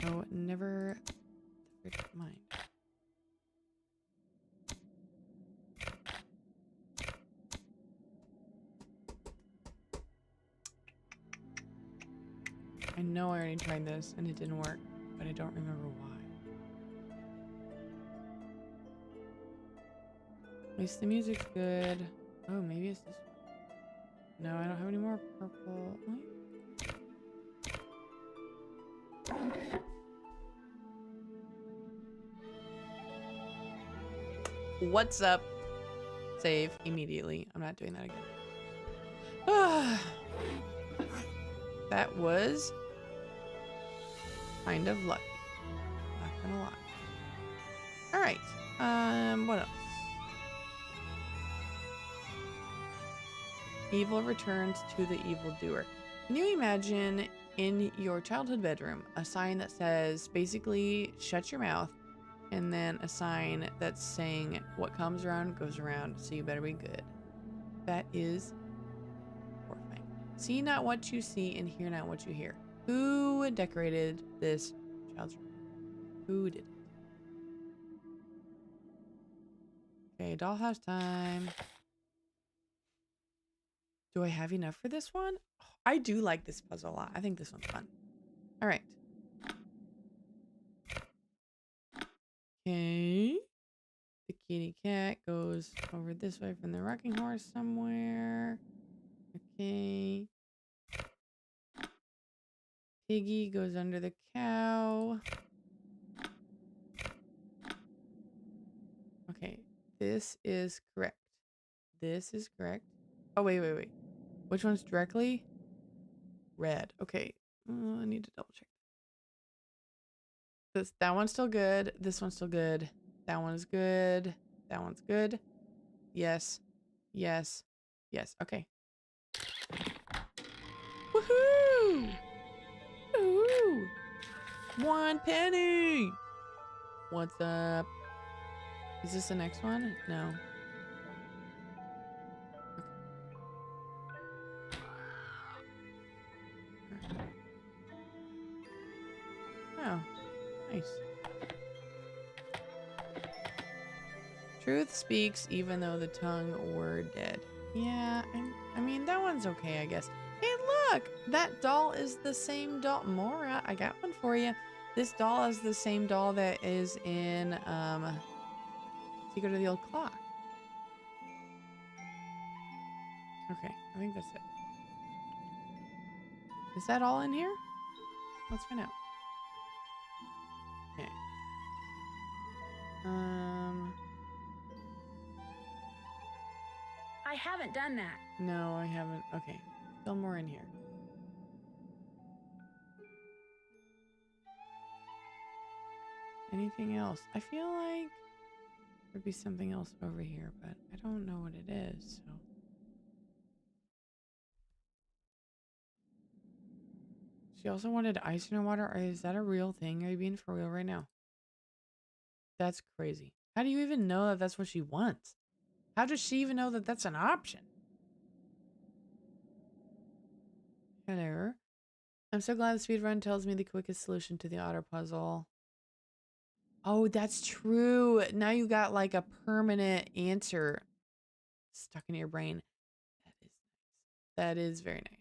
Speaker 1: No, never mind. I know I already tried this and it didn't work, but I don't remember why. At least the music's good. Oh, maybe it's this one. No, I don't have any more purple. What's up? Save immediately. I'm not doing that again. That was kind of lucky. Not gonna lie. All right. What else? Evil returns to the evildoer. Can you imagine in your childhood bedroom a sign that says basically shut your mouth, and then a sign that's saying what comes around goes around, so you better be good? That is horrifying. See not what you see and hear not what you hear. Who decorated this child's room? Who did it? Okay, dollhouse time. Do I have enough for this one? Oh, I do like this puzzle a lot. I think this one's fun. All right. Okay. The kitty cat goes over this way from the rocking horse somewhere. Okay. Piggy goes under the cow. Okay. This is correct. This is correct. Oh, wait. Which one's directly? Red. Okay. I need to double check. That one's still good. This one's still good. That one is good. That one's good. Yes. Yes. Yes. Okay. Woohoo! Woohoo! 1 penny! What's up? Is this the next one? No. Okay. Oh, nice. Truth speaks even though the tongue were dead. Yeah, I mean, that one's okay, I guess. Hey, look! That doll is the same doll. Mora, I got one for you. This doll is the same doll that is in, Secret of the Old Clock. Okay, I think that's it. Is that all in here? Let's find out. Okay.
Speaker 2: I haven't done that.
Speaker 1: No, I haven't. Okay, still more in here. Anything else? I feel like there'd be something else over here, but I don't know what it is, so. She also wanted ice in her water. Is that a real thing? Are you being for real right now? That's crazy. How do you even know that that's what she wants? How does she even know that that's an option? Hello. I'm so glad the speedrun tells me the quickest solution to the otter puzzle. Oh, that's true. Now you got like a permanent answer stuck in your brain. That is nice. That is very nice.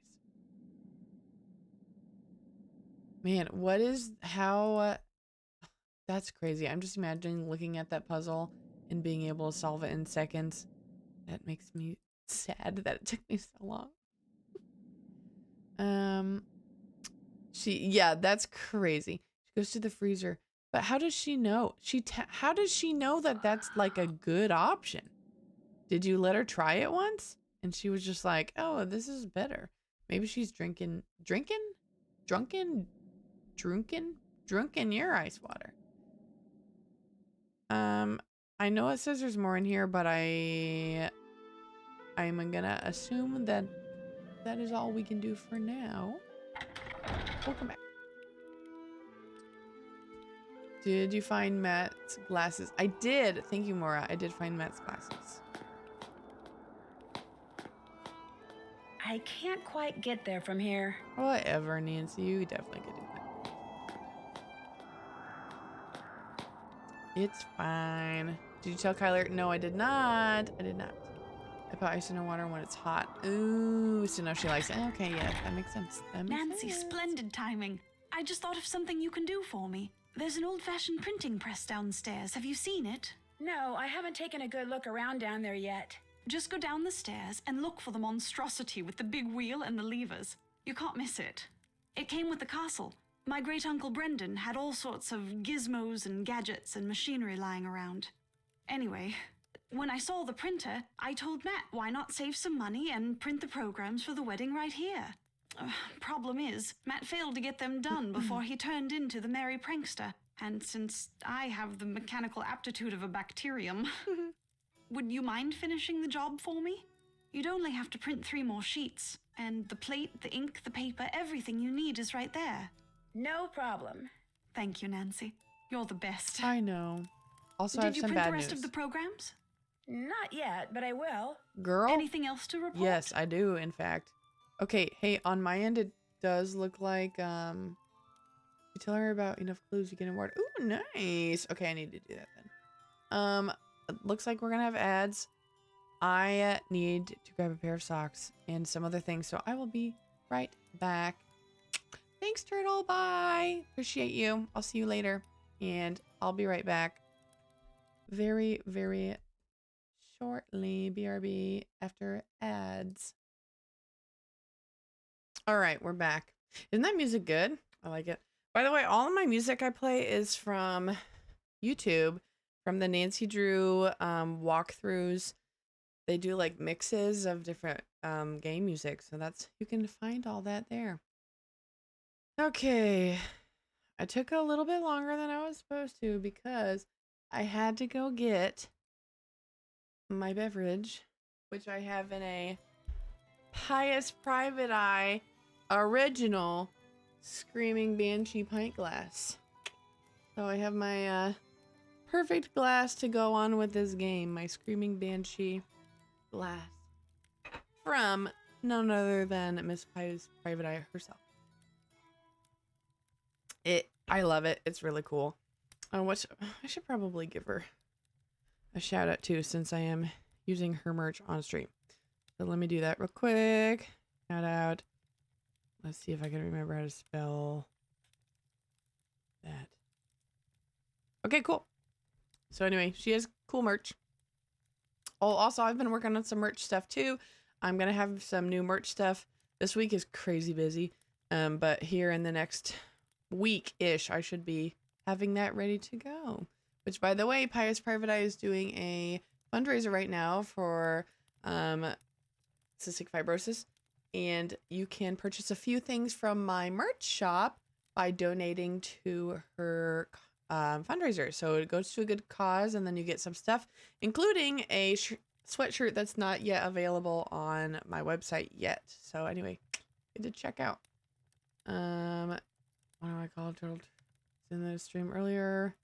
Speaker 1: Man, what is how that's crazy. I'm just imagining looking at that puzzle and being able to solve it in seconds. That makes me sad that it took me so long. Yeah, that's crazy. She goes to the freezer. But how does she know? How does she know that that's like a good option? Did you let her try it once? And she was just like, "Oh, this is better." Maybe she's drunken your ice water. I know it says there's more in here, but I'm gonna assume that that is all we can do for now. Welcome back. Did you find Matt's glasses? I did. Thank you, Mora. I did find Matt's glasses.
Speaker 2: I can't quite get there from here.
Speaker 1: Whatever, Nancy. You definitely could do that. It's fine. Did you tell Kyler? No, I did not. I did not. I put ice in her water when it's hot. Ooh, so now she likes it. Okay, yeah, that makes sense.
Speaker 6: Nancy, splendid timing. I just thought of something you can do for me. There's an old-fashioned printing press downstairs. Have you seen it?
Speaker 2: No, I haven't taken a good look around down there yet.
Speaker 6: Just go down the stairs and look for the monstrosity with the big wheel and the levers. You can't miss it. It came with the castle. My great-uncle Brendan had all sorts of gizmos and gadgets and machinery lying around. Anyway, when I saw the printer, I told Matt why not save some money and print the programs for the wedding right here. Problem is, Matt failed to get them done before he turned into the merry prankster. And since I have the mechanical aptitude of a bacterium, would you mind finishing the job for me? You'd only have to print 3 more sheets. And the plate, the ink, the paper, everything you need is right there.
Speaker 2: No problem.
Speaker 6: Thank you, Nancy. You're the best.
Speaker 1: I know. Also, I have
Speaker 6: Did you
Speaker 1: some
Speaker 6: print
Speaker 1: bad
Speaker 6: the rest
Speaker 1: news.
Speaker 6: of the programs?
Speaker 2: Not yet, but I will.
Speaker 1: Girl?
Speaker 6: Anything else to report?
Speaker 1: Yes, I do, in fact. Okay, hey, on my end, it does look like, you tell her about enough clues, you get an award. Ooh, nice. Okay, I need to do that then. It looks like we're gonna have ads. I need to grab a pair of socks and some other things, so I will be right back. Thanks, Turtle. Bye. Appreciate you. I'll see you later, and I'll be right back very, very shortly. BRB after ads. All right, we're back. Isn't that music good? I like it. By the way, all of my music I play is from YouTube, from the Nancy Drew walkthroughs. They do like mixes of different game music, so that's, you can find all that there. Okay, I took a little bit longer than I was supposed to because I had to go get my beverage, which I have in a Pious Private Eye original Screaming Banshee pint glass. So I have my perfect glass to go on with this game, my Screaming Banshee glass from none other than Miss Pious Private Eye herself. I love it. It's really cool. I should probably give her a shout out too, since I am using her merch on stream. So let me do that real quick. Shout out. Let's see if I can remember how to spell that. Okay, cool. So anyway, she has cool merch. Oh, also, I've been working on some merch stuff too. I'm gonna have some new merch stuff. This week is crazy busy, but here in the next week-ish, I should be having that ready to go. Which, by the way, Pious Private Eye is doing a fundraiser right now for cystic fibrosis, and you can purchase a few things from my merch shop by donating to her fundraiser. So it goes to a good cause, and then you get some stuff, including a sweatshirt that's not yet available on my website yet. So anyway, good to check out. What do I call it? It's in the stream earlier.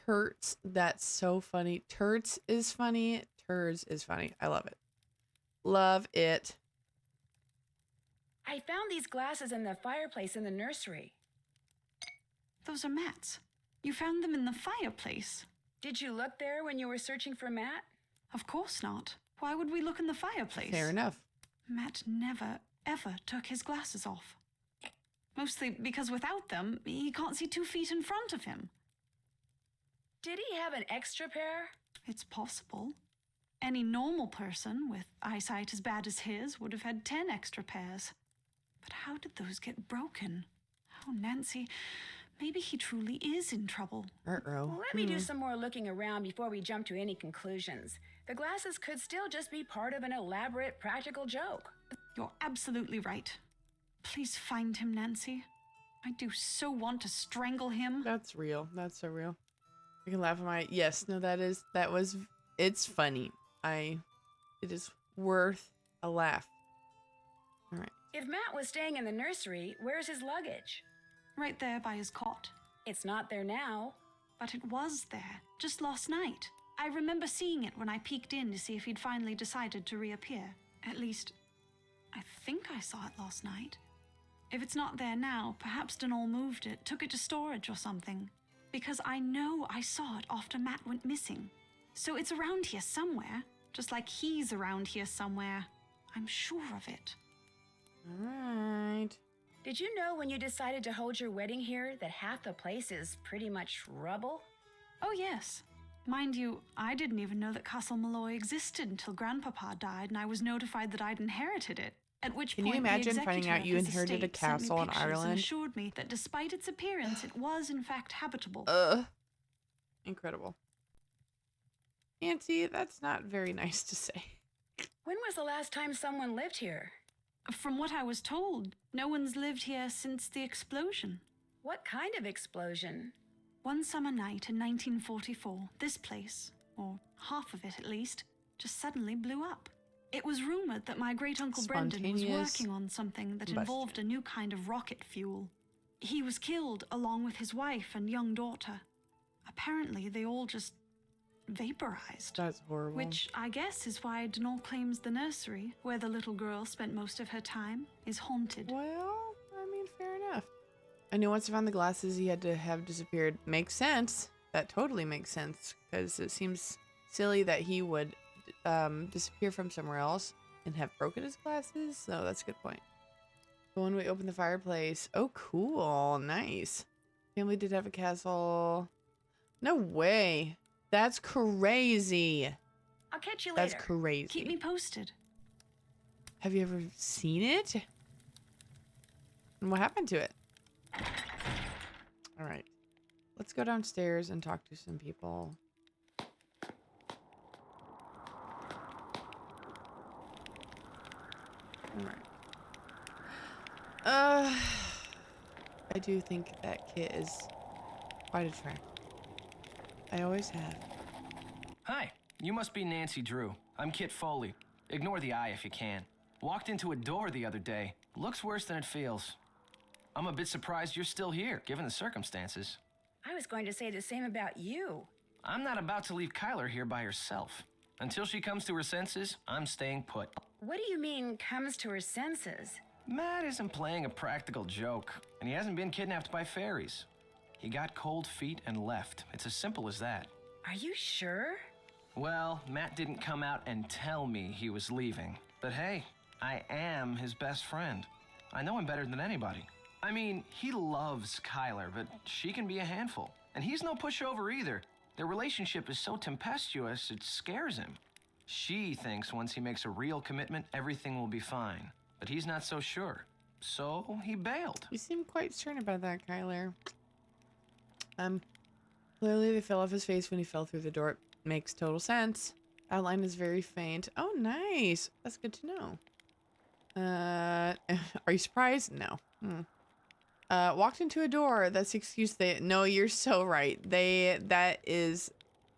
Speaker 1: Turts. That's so funny. Turts is funny. Turds is funny. I love it. Love it.
Speaker 2: I found these glasses in the fireplace in the nursery.
Speaker 6: Those are Matt's. You found them in the fireplace.
Speaker 2: Did you look there when you were searching for Matt?
Speaker 6: Of course not. Why would we look in the fireplace?
Speaker 1: Fair enough.
Speaker 6: Matt never, ever took his glasses off. Mostly because without them, he can't see 2 feet in front of him.
Speaker 2: Did he have an extra pair?
Speaker 6: It's possible. Any normal person with eyesight as bad as his would have had 10 extra pairs. But how did those get broken? Oh, Nancy, maybe he truly is in trouble.
Speaker 1: Ruh-roh.
Speaker 2: Let me do some more looking around before we jump to any conclusions. The glasses could still just be part of an elaborate practical joke.
Speaker 6: You're absolutely right. Please find him, Nancy. I do so want to strangle him.
Speaker 1: That's real. That's so real. I can laugh at my, yes, no, it's funny. It is worth a laugh. All right.
Speaker 2: If Matt was staying in the nursery, where's his luggage?
Speaker 6: Right there by his cot.
Speaker 2: It's not there now.
Speaker 6: But it was there, just last night. I remember seeing it when I peeked in to see if he'd finally decided to reappear. At least, I think I saw it last night. If it's not there now, perhaps Denol moved it, took it to storage or something. Because I know I saw it after Matt went missing. So it's around here somewhere, just like he's around here somewhere. I'm sure of it.
Speaker 1: All right.
Speaker 2: Did you know when you decided to hold your wedding here that half the place is pretty much rubble?
Speaker 6: Oh, yes. Mind you, I didn't even know that Castle Malloy existed until Grandpapa died and I was notified that I'd inherited it. At which
Speaker 1: Can
Speaker 6: point,
Speaker 1: you
Speaker 6: the
Speaker 1: imagine finding
Speaker 6: executor
Speaker 1: out you
Speaker 6: of his
Speaker 1: inherited a
Speaker 6: estate sent me
Speaker 1: castle in
Speaker 6: pictures and
Speaker 1: Ireland?
Speaker 6: assured me that despite its appearance, it was in fact habitable.
Speaker 1: Incredible. Nancy, that's not very nice to say.
Speaker 2: When was the last time someone lived here?
Speaker 6: From what I was told, no one's lived here since the explosion.
Speaker 2: What kind of explosion?
Speaker 6: One summer night in 1944, this place, or half of it at least, just suddenly blew up. It was rumored that my great-uncle Brendan was
Speaker 1: Spontaneous
Speaker 6: working on something that
Speaker 1: combustion.
Speaker 6: involved a new kind of rocket fuel. He was killed along with his wife and young daughter. Apparently, they all just vaporized.
Speaker 1: That's horrible.
Speaker 6: Which I guess is why Denal claims the nursery, where the little girl spent most of her time, is haunted.
Speaker 1: Well, I mean, fair enough. I knew once he found the glasses he had to have disappeared. Makes sense. That totally makes sense. Because it seems silly that he would disappear from somewhere else and have broken his glasses. So that's a good point. But when we opened the fireplace. Oh, cool. Nice. Family did have a castle. No way. That's crazy.
Speaker 2: I'll catch you later.
Speaker 1: That's crazy.
Speaker 6: Keep me posted.
Speaker 1: Have you ever seen it? And what happened to it? All right. Let's go downstairs and talk to some people. All right. I do think that kit is quite attractive. I always have.
Speaker 7: Hi, you must be Nancy Drew. I'm Kit Foley. Ignore the eye if you can. Walked into a door the other day. Looks worse than it feels. I'm a bit surprised you're still here, given the circumstances.
Speaker 2: I was going to say the same about you.
Speaker 7: I'm not about to leave Kyler here by herself. Until she comes to her senses, I'm staying put.
Speaker 2: What do you mean, comes to her senses?
Speaker 7: Matt isn't playing a practical joke, and he hasn't been kidnapped by fairies. He got cold feet and left. It's as simple as that.
Speaker 2: Are you sure?
Speaker 7: Well, Matt didn't come out and tell me he was leaving. But hey, I am his best friend. I know him better than anybody. I mean, he loves Kyler, but she can be a handful. And he's no pushover either. Their relationship is so tempestuous, it scares him. She thinks once he makes a real commitment, everything will be fine. But he's not so sure. So he bailed.
Speaker 1: You seem quite stern about that, Kyler. Clearly they fell off his face when he fell through the door. It makes total sense. Outline is very faint. Oh, nice. That's good to know. Are you surprised? No. Walked into a door. That's the excuse they... No, you're so right. That is...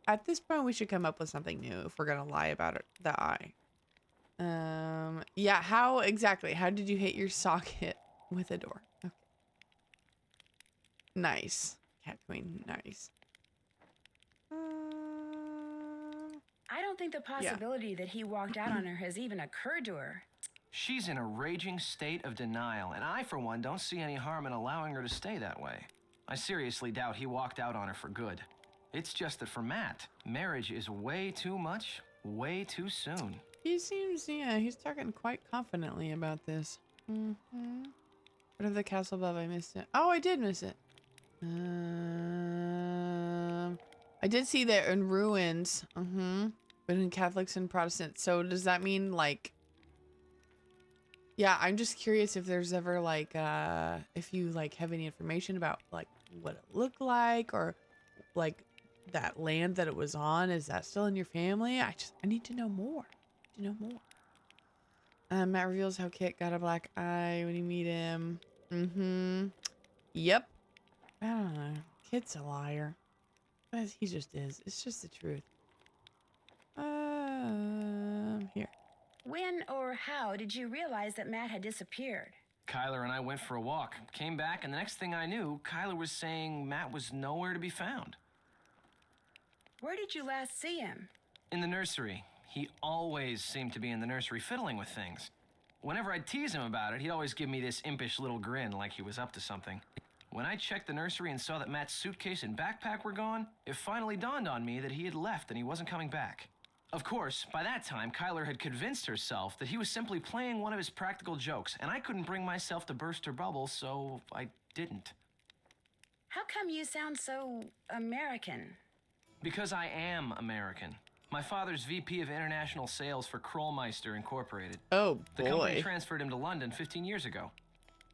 Speaker 1: At this point, we should come up with something new if we're going to lie about it. The eye. Yeah, how exactly? How did you hit your socket with a door? Okay. Nice. Cat Queen, nice.
Speaker 2: I don't think the possibility that he walked out on her has even occurred to her.
Speaker 7: She's in a raging state of denial, and I, for one, don't see any harm in allowing her to stay that way. I seriously doubt he walked out on her for good. It's just that for Matt, marriage is way too much, way too soon.
Speaker 1: He seems, yeah, he's talking quite confidently about this. What of the castle above? I missed it. Oh, I did miss it. I did see that in ruins. Between Catholics and Protestants. So does that mean like... Yeah, I'm just curious if there's ever like, if you like have any information about like what it looked like or like that land that it was on. Is that still in your family? I need to know more. Matt reveals how Kit got a black eye when you meet him. Yep. I don't know. Kit's a liar. But he just is. It's just the truth. Here.
Speaker 2: When or how did you realize that Matt had disappeared?
Speaker 7: Kyler and I went for a walk, came back, and the next thing I knew, Kyler was saying Matt was nowhere to be found.
Speaker 2: Where did you last see him?
Speaker 7: In the nursery. He always seemed to be in the nursery fiddling with things. Whenever I'd tease him about it, he'd always give me this impish little grin like he was up to something. When I checked the nursery and saw that Matt's suitcase and backpack were gone, it finally dawned on me that he had left and he wasn't coming back. Of course, by that time, Kyler had convinced herself that he was simply playing one of his practical jokes, and I couldn't bring myself to burst her bubble, so I didn't.
Speaker 2: How come you sound so American?
Speaker 7: Because I am American. My father's VP of International Sales for Krollmeister Incorporated.
Speaker 1: Oh,
Speaker 7: The
Speaker 1: boy.
Speaker 7: company transferred him to London 15 years ago.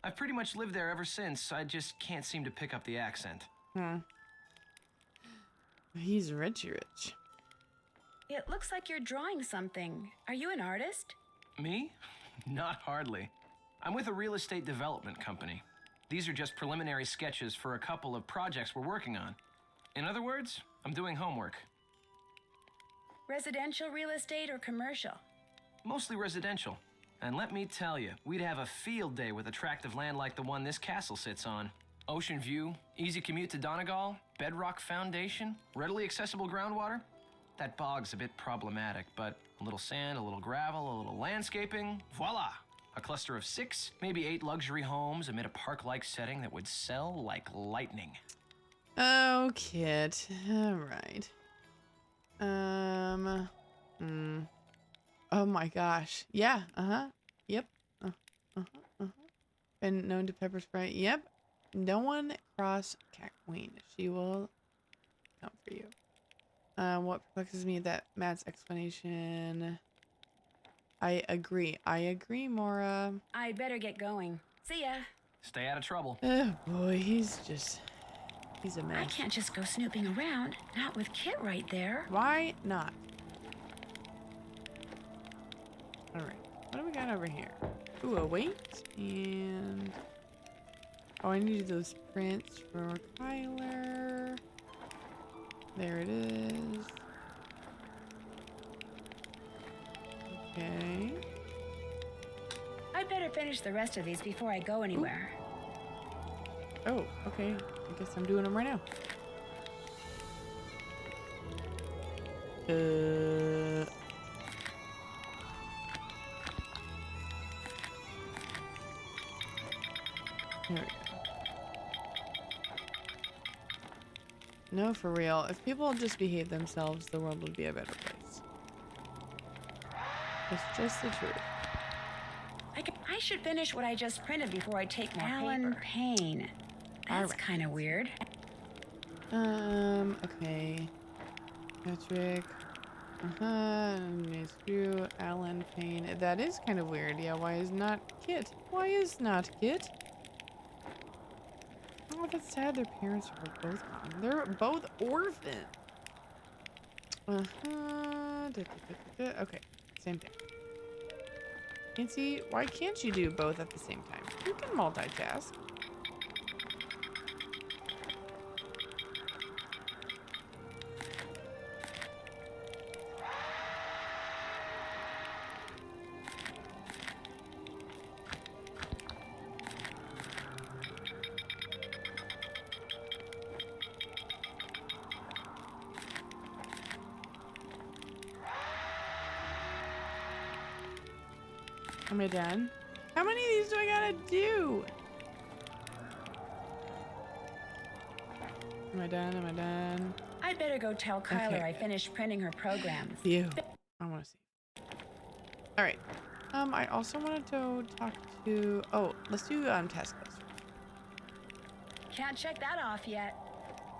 Speaker 7: I've pretty much lived there ever since. I just can't seem to pick up the accent.
Speaker 1: He's rich.
Speaker 2: It looks like you're drawing something. Are you an artist?
Speaker 7: Me? Not hardly. I'm with a real estate development company. These are just preliminary sketches for a couple of projects we're working on. In other words, I'm doing homework.
Speaker 2: Residential real estate or commercial?
Speaker 7: Mostly residential. And let me tell you, we'd have a field day with attractive land like the one this castle sits on. Ocean view, easy commute to Donegal, bedrock foundation, readily accessible groundwater. That bog's a bit problematic, but a little sand, a little gravel, a little landscaping, voila! A cluster of 6, maybe 8 luxury homes amid a park-like setting that would sell like lightning.
Speaker 1: Oh, Kit. All right. Oh my gosh. Yeah. Yep. Been known to pepper spray. Yep. No one cross Cat Queen. She will come for you. What perplexes me that Matt's explanation. I agree. I agree, Mora.
Speaker 2: I'd better get going. See ya.
Speaker 7: Stay out of trouble.
Speaker 1: Oh boy, he's a
Speaker 2: I
Speaker 1: mess.
Speaker 2: can't just go snooping around, not with Kit right there.
Speaker 1: Why not? All right. What do we got over here? Ooh, a weight and I need those prints for Kyler. There it is. Okay.
Speaker 2: I'd better finish the rest of these before I go anywhere.
Speaker 1: Oh, okay. I guess I'm doing them right now. There we go. No, for real. If people just behave themselves, the world would be a better place. It's just the truth.
Speaker 2: I should finish what I just printed before I take more
Speaker 6: Alan
Speaker 2: paper. Payne. That's kind of weird.
Speaker 1: Okay. Patrick. Screw Alan Payne. That is kind of weird. Yeah, why is not Kit? Why is not Kit? Oh, that's sad. Their parents are both gone. They're both orphaned. Okay, same thing. Nancy, why can't you do both at the same time? You can multitask. Am I done? How many of these do I gotta do? Am I done? Am I done?
Speaker 2: I'd better go tell Kyler
Speaker 1: Okay.
Speaker 2: I finished printing her programs.
Speaker 1: Phew. I want to see. All right. I also wanted to talk to. Oh, let's do task list.
Speaker 2: Can't check that off yet.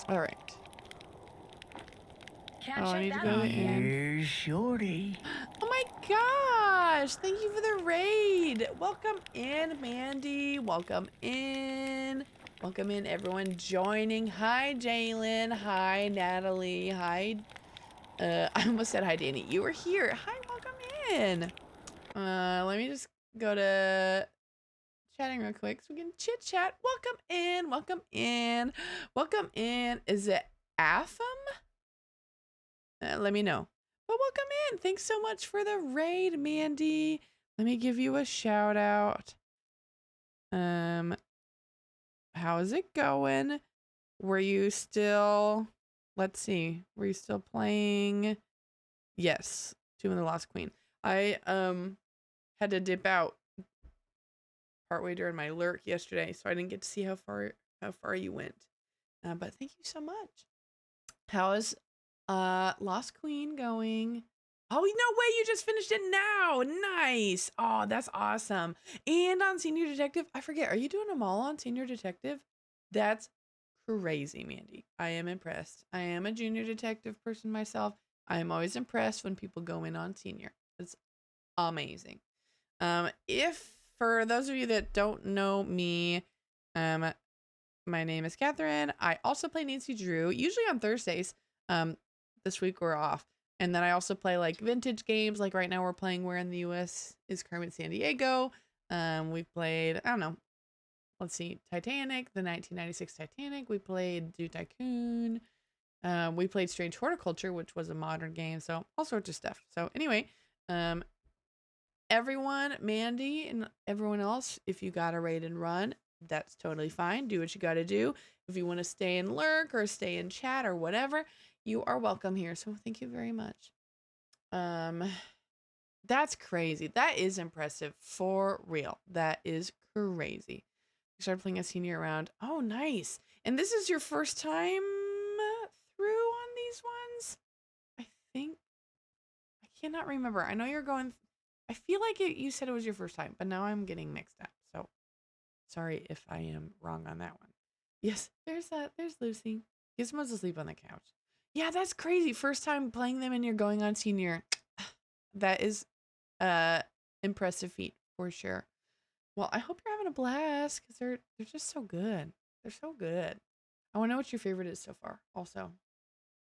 Speaker 1: All right.
Speaker 2: Can't
Speaker 1: I
Speaker 2: check
Speaker 1: need to
Speaker 2: that
Speaker 1: go to
Speaker 2: off
Speaker 1: the
Speaker 2: yet.
Speaker 1: end.
Speaker 5: Here's Shorty.
Speaker 1: Oh my gosh! Thank you for the raid. Welcome in, Mandy. Welcome in. Welcome in, everyone joining. Hi, Jalen. Hi, Natalie. Hi. I almost said hi, Danny. You were here. Hi, welcome in. Let me just go to chatting real quick so we can chit chat. Welcome in. Welcome in. Welcome in. Is it Atham? Let me know. But welcome in. Thanks so much for the raid, Mandy. Let me give you a shout out. How is it going? Were you still, let's see, were you still playing? Yes, Tomb of the Lost Queen. I had to dip out partway during my lurk yesterday, so I didn't get to see how far you went. But thank you so much. How is Lost Queen going? Oh, no way, you just finished it now. Nice. Oh, that's awesome. And on Senior Detective, I forget, are you doing them all on Senior Detective? That's crazy, Mandy. I am impressed. I am a junior detective person myself. I am always impressed when people go in on senior. It's amazing. If for those of you that don't know me, my name is Catherine. I also play Nancy Drew, usually on Thursdays. This week we're off. And then I also play like vintage games. Like right now we're playing Where in the US is Carmen Sandiego. We played, I don't know, let's see, Titanic, the 1996 Titanic. We played Zoo Tycoon. We played Strange Horticulture, which was a modern game. So all sorts of stuff. So anyway, everyone, Mandy and everyone else, if you got to raid and run, that's totally fine. Do what you got to do. If you want to stay and lurk or stay in chat or whatever, you are welcome here. So thank you very much. That's crazy. That is impressive for real. That is crazy. You started playing a senior round. Oh, nice. And this is your first time through on these ones? I think. I cannot remember. I know you're going. I feel like you said it was your first time, but now I'm getting mixed up. So sorry if I am wrong on that one. Yes, there's Lucy. Gizmo's asleep on the couch. Yeah, that's crazy. First time playing them and you're going on senior. That is impressive feat for sure. Well, I hope you're having a blast because they're just so good. They're so good. I want to know what your favorite is so far. Also,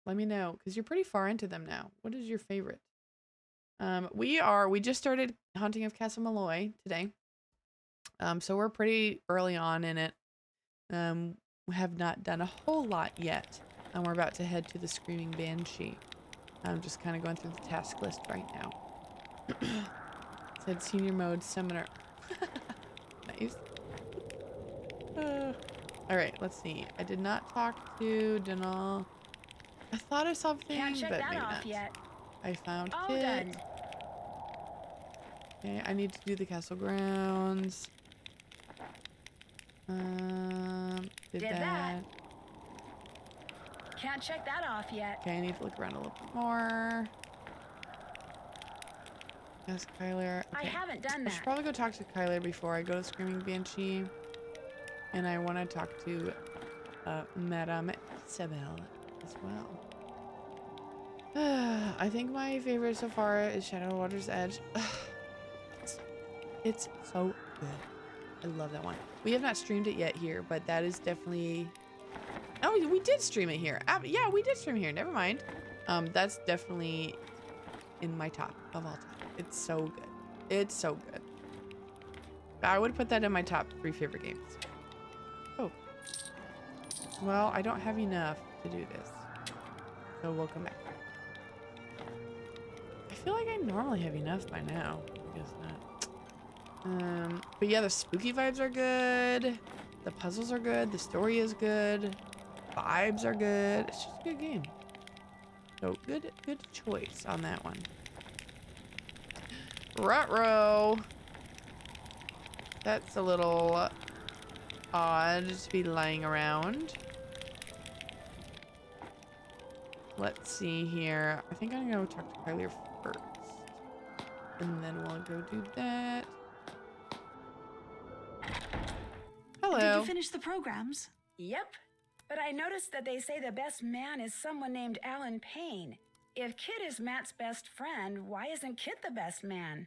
Speaker 1: let me know because you're pretty far into them now. What is your favorite? We just started Haunting of Castle Malloy today. So we're pretty early on in it. We have not done a whole lot yet. And we're about to head to the Screaming Banshee. I'm just kind of going through the task list right now. Said senior mode summoner. Nice. All right, let's see. I did not talk to Denal. I thought of something,
Speaker 2: Can't check
Speaker 1: but
Speaker 2: that
Speaker 1: maybe
Speaker 2: off
Speaker 1: not.
Speaker 2: yet.
Speaker 1: I found
Speaker 2: All
Speaker 1: Kit.
Speaker 2: done.
Speaker 1: Okay, I need to do the castle grounds. Did that.
Speaker 2: Can't check that off yet.
Speaker 1: Okay, I need to look around a little bit more. Ask Kyler. Okay.
Speaker 2: I haven't done
Speaker 1: I should
Speaker 2: that.
Speaker 1: probably go talk to Kyler before I go to Screaming Banshee. And I want to talk to Madame Isabel as well. I think my favorite so far is Shadow Water's Edge. It's so good. I love that one. We have not streamed it yet here, but that is definitely... Oh, we did stream it here. Yeah, we did stream it here. Never mind. That's definitely in my top of all time. It's so good. It's so good. I would put that in my top 3 favorite games. Oh. Well, I don't have enough to do this. So we'll come back. I feel like I normally have enough by now. I guess not. But yeah, the spooky vibes are good. The puzzles are good. The story is good. Vibes are good. It's just a good game. So good choice on that one. Ruh-roh. That's a little odd to be lying around. Let's see here. I think I'm gonna go talk to Kyler first. And then we'll go do that. Hello.
Speaker 6: Did you finish the programs?
Speaker 2: Yep. But I noticed that they say the best man is someone named Alan Payne. If Kit is Matt's best friend, why isn't Kit the best man?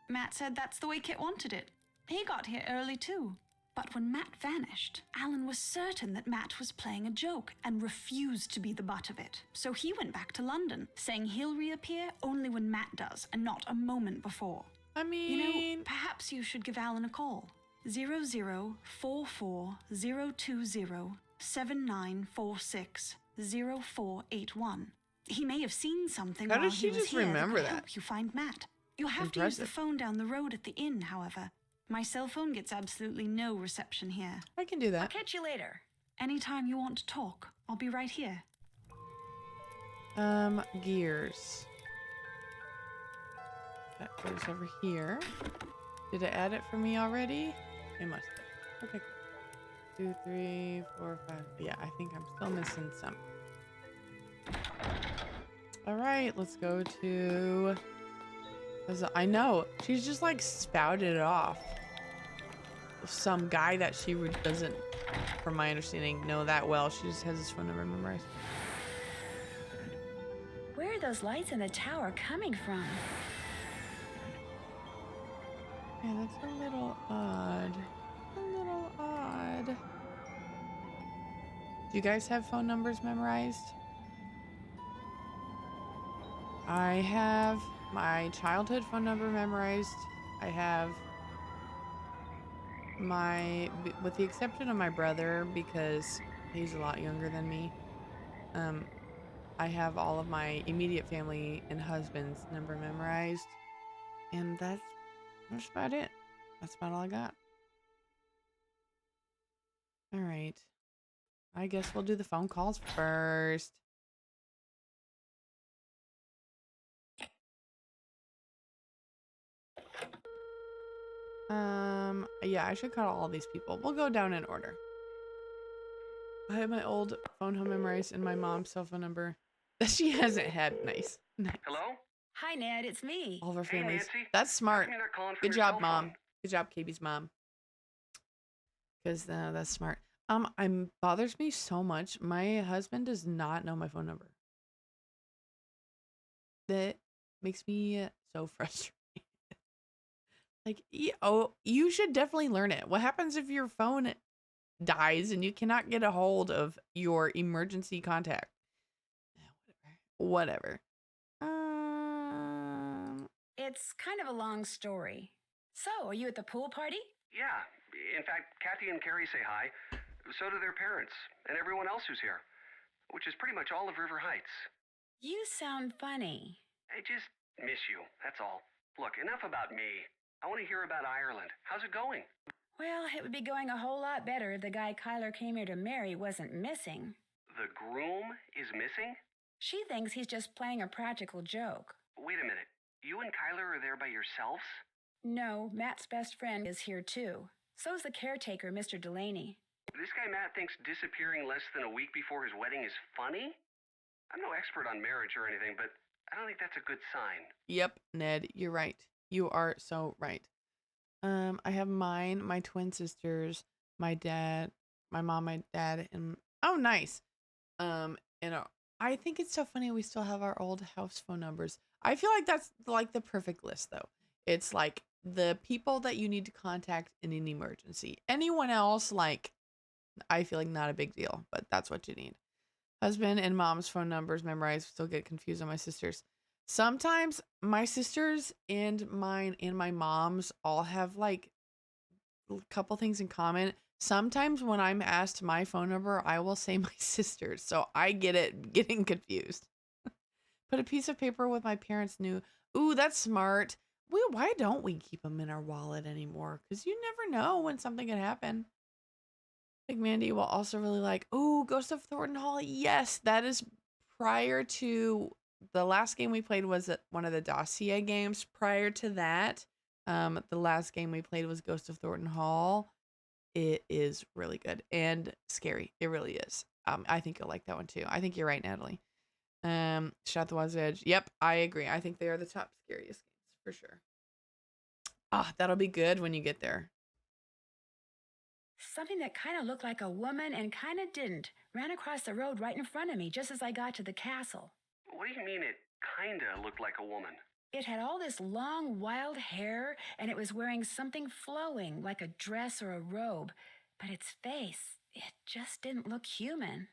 Speaker 6: Matt said that's the way Kit wanted it. He got here early too. But when Matt vanished, Alan was certain that Matt was playing a joke and refused to be the butt of it. So he went back to London, saying he'll reappear only when Matt does and not a moment before.
Speaker 1: I mean...
Speaker 6: You know, perhaps you should give Alan a call. 0044-020-7946-0481. He may have seen something
Speaker 1: How
Speaker 6: while
Speaker 1: does she
Speaker 6: he was
Speaker 1: just
Speaker 6: here
Speaker 1: remember
Speaker 6: could
Speaker 1: that?
Speaker 6: help you find Matt. You'll have to use the
Speaker 1: Impressive.
Speaker 6: phone down the road at the inn, however. My cell phone gets absolutely no reception here.
Speaker 1: I can do
Speaker 2: I'll
Speaker 1: that.
Speaker 2: catch you later.
Speaker 6: Anytime you want to talk, I'll be right here.
Speaker 1: Gears. That goes over here. Did it add it for me already? It must have. Okay. 2, 3, 4, 5. Yeah, I think I'm still missing some. All right, let's go to... I know. She's just like spouted it off. Some guy that she doesn't, from my understanding, know that well. She just has his phone number memorized.
Speaker 2: Where are those lights in the tower coming from?
Speaker 1: Yeah, that's a little odd. A little odd. Do you guys have phone numbers memorized? I have my childhood phone number memorized. I have with the exception of my brother, because he's a lot younger than me, um, I have all of my immediate family and husband's number memorized, and that's about it. That's about all I got. All right. I guess we'll do the phone calls first. Yeah, I should call all these people. We'll go down in order. I have my old phone home memorized and my mom's cell phone number that she hasn't had. Nice. Nice.
Speaker 3: Hello?
Speaker 2: Hi, Ned. It's me.
Speaker 1: All of our
Speaker 3: Hey,
Speaker 1: families.
Speaker 3: Nancy.
Speaker 1: That's
Speaker 3: How
Speaker 1: smart.
Speaker 3: come you're not calling from
Speaker 1: Good
Speaker 3: your
Speaker 1: job,
Speaker 3: cell
Speaker 1: mom.
Speaker 3: phone?
Speaker 1: Good job, KB's mom. Because that's smart. I'm bothers me so much. My husband does not know my phone number. That makes me so frustrated. Like, you should definitely learn it. What happens if your phone dies and you cannot get a hold of your emergency contact? Whatever.
Speaker 2: It's kind of a long story. So, are you at the pool party?
Speaker 3: Yeah. In fact, Kathy and Carrie say hi. So do their parents and everyone else who's here, which is pretty much all of River Heights.
Speaker 2: You sound funny.
Speaker 3: I just miss you, that's all. Look, enough about me. I want to hear about Ireland. How's it going?
Speaker 2: Well, it would be going a whole lot better if the guy Kyler came here to marry wasn't missing.
Speaker 3: The groom is missing?
Speaker 2: She thinks he's just playing a practical joke.
Speaker 3: Wait a minute. You and Kyler are there by yourselves?
Speaker 2: No, Matt's best friend is here too. So's the caretaker, Mr. Delaney.
Speaker 3: This guy Matt thinks disappearing less than a week before his wedding is funny? I'm no expert on marriage or anything, but I don't think that's a good sign.
Speaker 1: Yep, Ned, you're right. You are so right. I have my twin sisters, my dad, my mom, my dad, and oh, nice. And I think it's so funny we still have our old house phone numbers. I feel like that's like the perfect list, though. It's like the people that you need to contact in an emergency. Anyone else, like, I feel like not a big deal, but that's what you need. Husband and mom's phone numbers memorized. Still get confused on my sisters. Sometimes my sisters and mine and my mom's all have like a couple things in common. Sometimes when I'm asked my phone number, I will say my sister's. So I get it getting confused. Put a piece of paper with my parents' new. Ooh, that's smart. Why don't we keep them in our wallet anymore? Because you never know when something can happen. Big Mandy will also really like, ooh, Ghost of Thornton Hall. Yes, that is prior to the last game we played was one of the dossier games. Prior to that, the last game we played was Ghost of Thornton Hall. It is really good and scary. It really is. I think you'll like that one too. I think you're right, Natalie. Shot the Waz Edge. Yep, I agree. I think they are the top scariest games for sure. Ah, that'll be good when you get there.
Speaker 2: Something that kind of looked like a woman and kind of didn't ran across the road right in front of me just as I got to the castle.
Speaker 3: What do you mean it kinda looked like a woman?
Speaker 2: It had all this long, wild hair, and it was wearing something flowing like a dress or a robe. But its face, it just didn't look human.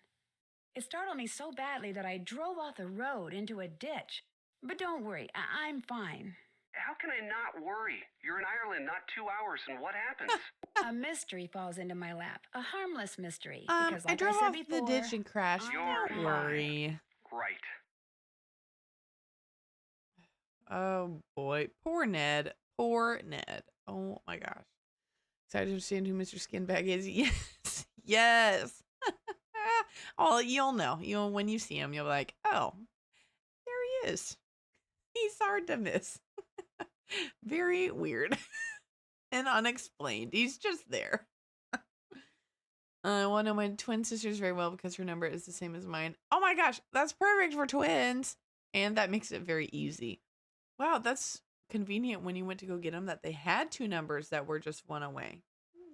Speaker 2: It startled me so badly that I drove off the road into a ditch. But don't worry, I'm fine.
Speaker 3: How can I not worry? You're in Ireland not 2 hours, and what happens?
Speaker 2: A mystery falls into my lap, a harmless mystery.
Speaker 1: I
Speaker 2: Like
Speaker 1: drove
Speaker 2: I said
Speaker 1: off
Speaker 2: before,
Speaker 1: the ditch and crashed.
Speaker 3: You're
Speaker 1: Don't worry.
Speaker 3: Right.
Speaker 1: Oh boy, poor Ned. Poor Ned. Oh my gosh. Excited to understand who Mr. Skinbag is. Yes, yes. Oh, you'll know. You'll when you see him, you'll be like, oh, there he is. He's hard to miss. Very weird and unexplained. He's just there. I want to know my twin sisters very well because her number is the same as mine. Oh my gosh, that's perfect for twins. And that makes it very easy. Wow, that's convenient when you went to go get them that they had two numbers that were just one away.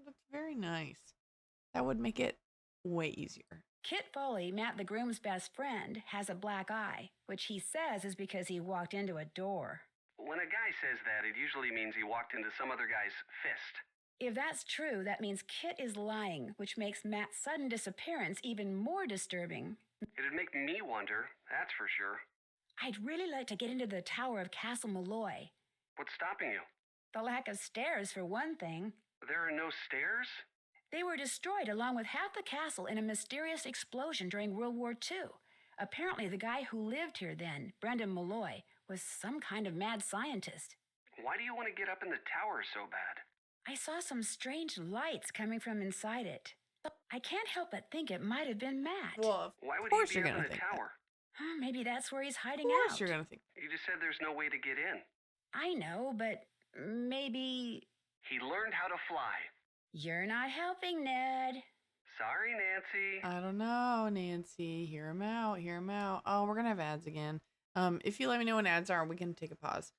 Speaker 1: That's very nice. That would make it way easier.
Speaker 2: Kit Foley, Matt the groom's best friend, has a black eye, which he says is because he walked into a door.
Speaker 3: When a guy says that, it usually means he walked into some other guy's fist.
Speaker 2: If that's true, that means Kit is lying, which makes Matt's sudden disappearance even more disturbing.
Speaker 3: It'd make me wonder, that's for sure.
Speaker 2: I'd really like to get into the tower of Castle Malloy.
Speaker 3: What's stopping you?
Speaker 2: The lack of stairs, for one thing.
Speaker 3: There are no stairs?
Speaker 2: They were destroyed along with half the castle in a mysterious explosion during World War II. Apparently, the guy who lived here then, Brendan Malloy, was some kind of mad scientist.
Speaker 3: Why do you want to get up in the tower so bad?
Speaker 2: I saw some strange lights coming from inside it. I can't help but think it might have been Matt.
Speaker 1: Well,
Speaker 3: Why
Speaker 1: of
Speaker 3: would
Speaker 1: course
Speaker 3: he
Speaker 1: you're
Speaker 3: be up
Speaker 1: gonna
Speaker 3: in the
Speaker 1: think that.
Speaker 3: tower?
Speaker 2: Huh, maybe that's where he's
Speaker 1: Of
Speaker 2: hiding
Speaker 1: course
Speaker 2: out.
Speaker 1: you're gonna think.
Speaker 3: You just said there's no way to get in.
Speaker 2: I know, but maybe
Speaker 3: He learned how to fly.
Speaker 2: you're not helping, Ned.
Speaker 3: Sorry, Nancy.
Speaker 1: I don't know, Nancy. Hear him out. Hear him out. Oh, we're gonna have ads again. If you let me know when ads are, we can take a pause.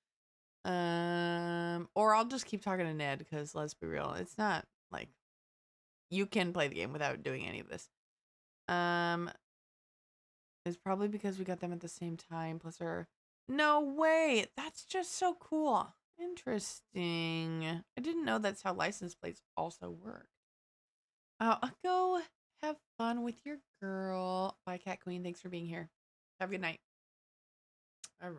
Speaker 1: Or I'll just keep talking to Ned because let's be real, it's not like you can play the game without doing any of this. It's probably because we got them at the same time. Plus, no way. That's just so cool. Interesting. I didn't know that's how license plates also work. Go have fun with your girl. Bye, Cat Queen. Thanks for being here. Have a good night. All right.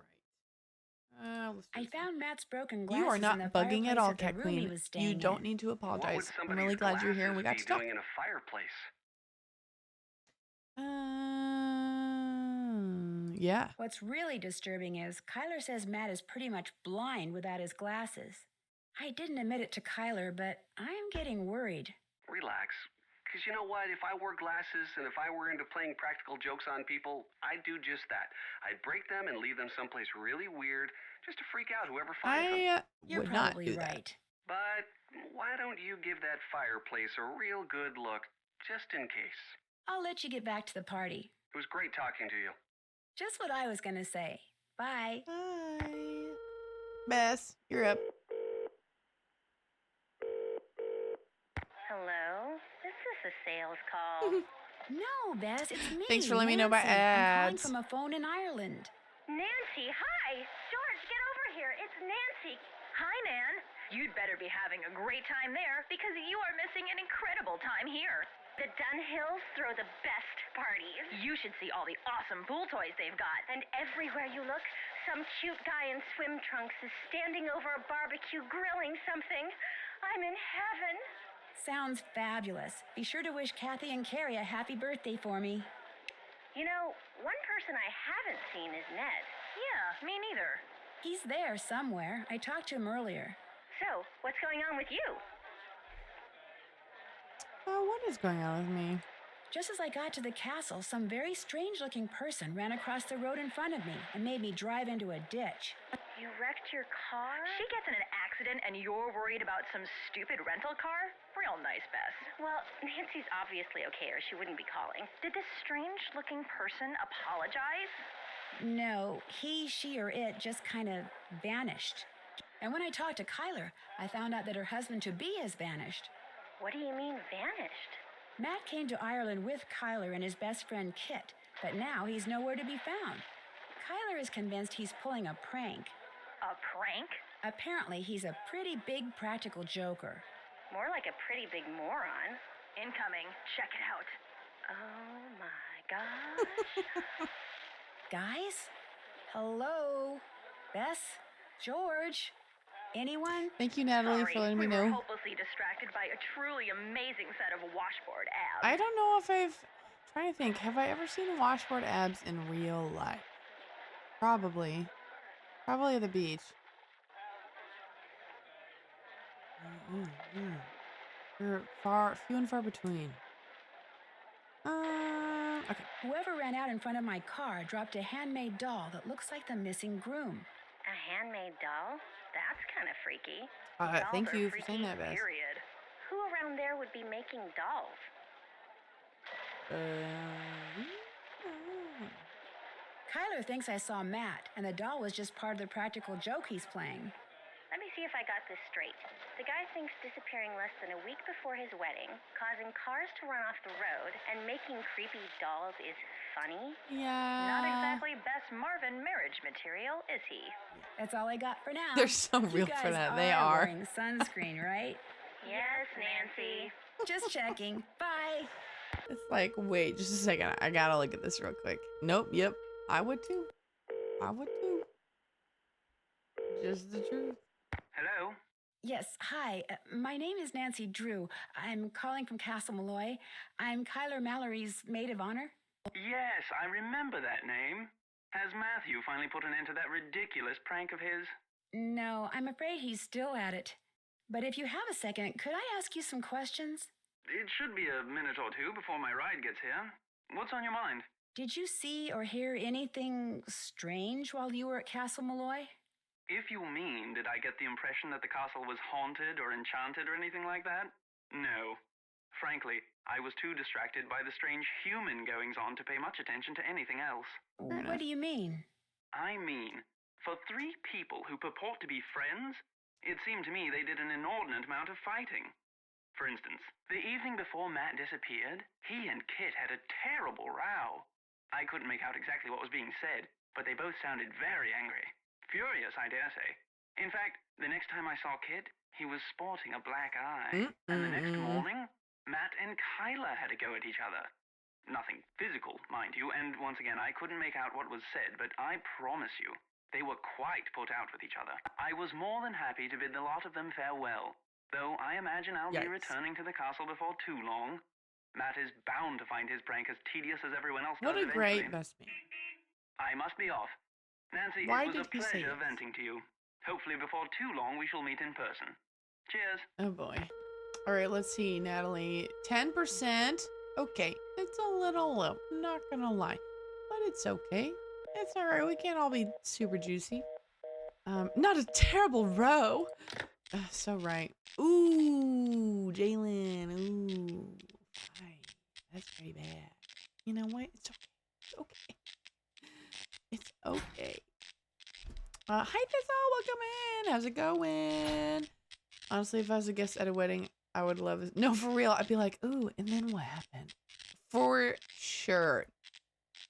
Speaker 1: Let's do
Speaker 2: I
Speaker 1: this one.
Speaker 2: found Matt's broken glasses
Speaker 1: You are not
Speaker 2: in the
Speaker 1: bugging at
Speaker 2: fireplace
Speaker 1: all,
Speaker 2: of the
Speaker 1: Cat
Speaker 2: room he
Speaker 1: Queen.
Speaker 2: was staying
Speaker 1: You don't
Speaker 2: in.
Speaker 1: need to
Speaker 3: What would
Speaker 1: apologize. I'm
Speaker 3: somebody's
Speaker 1: really glad you're here and we got
Speaker 3: glasses
Speaker 1: to talk.
Speaker 3: be doing in a fireplace?
Speaker 1: Yeah.
Speaker 2: What's really disturbing is Kyler says Matt is pretty much blind without his glasses. I didn't admit it to Kyler, but I'm getting worried.
Speaker 3: Relax. Because you know what? If I wore glasses and if I were into playing practical jokes on people, I'd do just that. I'd break them and leave them someplace really weird just to freak out whoever finds them.
Speaker 1: I
Speaker 2: You're
Speaker 1: would not
Speaker 2: probably
Speaker 1: do that.
Speaker 2: right.
Speaker 3: But why don't you give that fireplace a real good look, just in case?
Speaker 2: I'll let you get back to the party.
Speaker 3: It was great talking to you.
Speaker 2: Just what I was going to say. Bye.
Speaker 1: Bye. Bess, you're up.
Speaker 4: Hello? Is this a sales call?
Speaker 2: No, Bess, it's me.
Speaker 1: Thanks for letting me know about
Speaker 2: Nancy. I'm calling
Speaker 1: ads.
Speaker 2: from a phone in Ireland.
Speaker 4: Nancy, hi! George, get over here. It's Nancy. Hi, Nan. You'd better be having a great time there because you are missing an incredible time here. The Dunhills throw the best parties. You should see all the awesome pool toys they've got. And everywhere you look, some cute guy in swim trunks is standing over a barbecue grilling something. I'm in heaven.
Speaker 2: Sounds fabulous. Be sure to wish Kathy and Carrie a happy birthday for me.
Speaker 4: You know, one person I haven't seen is Ned. Yeah, me neither.
Speaker 2: He's there somewhere. I talked to him earlier.
Speaker 4: So, what's going on with you?
Speaker 1: What is going on with me?
Speaker 2: Just as I got to the castle, some very strange-looking person ran across the road in front of me and made me drive into a ditch.
Speaker 4: You wrecked your car?
Speaker 8: She gets in an accident and you're worried about some stupid rental car? Real nice, Bess.
Speaker 4: Well, Nancy's obviously okay or she wouldn't be calling.
Speaker 8: Did this strange-looking person apologize?
Speaker 2: No, he, she, or it just kind of vanished. And when I talked to Kyler, I found out that her husband-to-be has vanished.
Speaker 4: What do you mean, vanished?
Speaker 2: Matt came to Ireland with Kyler and his best friend Kit, but now he's nowhere to be found. Kyler is convinced he's pulling a prank.
Speaker 8: A prank?
Speaker 2: Apparently, he's a pretty big practical joker.
Speaker 4: More like a pretty big moron.
Speaker 8: Incoming. Check it out.
Speaker 4: Oh my gosh.
Speaker 2: Guys? Hello? Bess? George? Anyone?
Speaker 1: Thank you, Natalie,
Speaker 8: Sorry,
Speaker 1: for letting me
Speaker 8: we were
Speaker 1: know.
Speaker 8: hopelessly distracted by a truly amazing set of washboard abs.
Speaker 1: I don't know if trying to think, have I ever seen washboard abs in real life? Probably. Probably at the beach. They're few and far between. Okay.
Speaker 2: Whoever ran out in front of my car dropped a handmade doll that looks like the missing groom.
Speaker 4: A handmade doll? That's kind of freaky.
Speaker 1: Thank
Speaker 8: Dolls are
Speaker 1: you for saying
Speaker 8: freaky,
Speaker 1: that, Bess.
Speaker 8: Period.
Speaker 4: Who around there would be making dolls?
Speaker 2: Kyler thinks I saw Matt, and the doll was just part of the practical joke he's playing.
Speaker 4: Let me see if I got this straight. The guy thinks disappearing less than a week before his wedding, causing cars to run off the road, and making creepy dolls is funny?
Speaker 1: Yeah.
Speaker 8: Not exactly Bess Marvin marriage material, is he?
Speaker 2: That's all I got for now.
Speaker 1: They're so
Speaker 2: You
Speaker 1: real for
Speaker 2: guys
Speaker 1: that. They are.
Speaker 2: wearing sunscreen, right?
Speaker 4: Yes, Nancy.
Speaker 2: Just checking. Bye.
Speaker 1: It's like, wait, just a second. I gotta look at this real quick. Nope. Yep. I would too. I would too. Just the truth.
Speaker 3: Hello?
Speaker 2: Yes, hi. My name is Nancy Drew. I'm calling from Castle Malloy. I'm Kyler Mallory's maid of honor.
Speaker 9: Yes, I remember that name. Has Matthew finally put an end to that ridiculous prank of his?
Speaker 2: No, I'm afraid he's still at it. But if you have a second, could I ask you some questions?
Speaker 9: It should be a minute or two before my ride gets here. What's on your mind?
Speaker 2: Did you see or hear anything strange while you were at Castle Malloy?
Speaker 9: If you mean, did I get the impression that the castle was haunted or enchanted or anything like that? No. Frankly, I was too distracted by the strange human goings-on to pay much attention to anything else.
Speaker 2: What do you mean?
Speaker 9: I mean, for three people who purport to be friends, it seemed to me they did an inordinate amount of fighting. For instance, the evening before Matt disappeared, he and Kit had a terrible row. I couldn't make out exactly what was being said, but they both sounded very angry. Furious, I dare say. In fact, the next time I saw Kit, he was sporting a black eye. And the next morning, Matt and Kyla had a go at each other. Nothing physical, mind you, and once again, I couldn't make out what was said, but I promise you, they were quite put out with each other. I was more than happy to bid the lot of them farewell, though I imagine I'll be returning to the castle before too long. Matt is bound to find his prank as tedious as everyone else does
Speaker 1: What a great best man.
Speaker 9: I must be off. Nancy,
Speaker 1: Why
Speaker 9: it was
Speaker 1: did
Speaker 9: a
Speaker 1: he say
Speaker 9: pleasure
Speaker 1: yes?
Speaker 9: venting to you. Hopefully before too long we shall meet in person. Cheers.
Speaker 1: Oh boy. All right, let's see, Natalie. 10%. Okay, it's a little low. Not gonna lie, but it's okay. It's all right. We can't all be super juicy. Not a terrible row. So right. Ooh, Jalen. Ooh, fine. That's pretty bad. You know what? It's okay. It's okay. Hi, Thistle. Welcome in. How's it going? Honestly, if I was a guest at a wedding, I would love this. No, for real. I'd be like, ooh, and then what happened? For sure.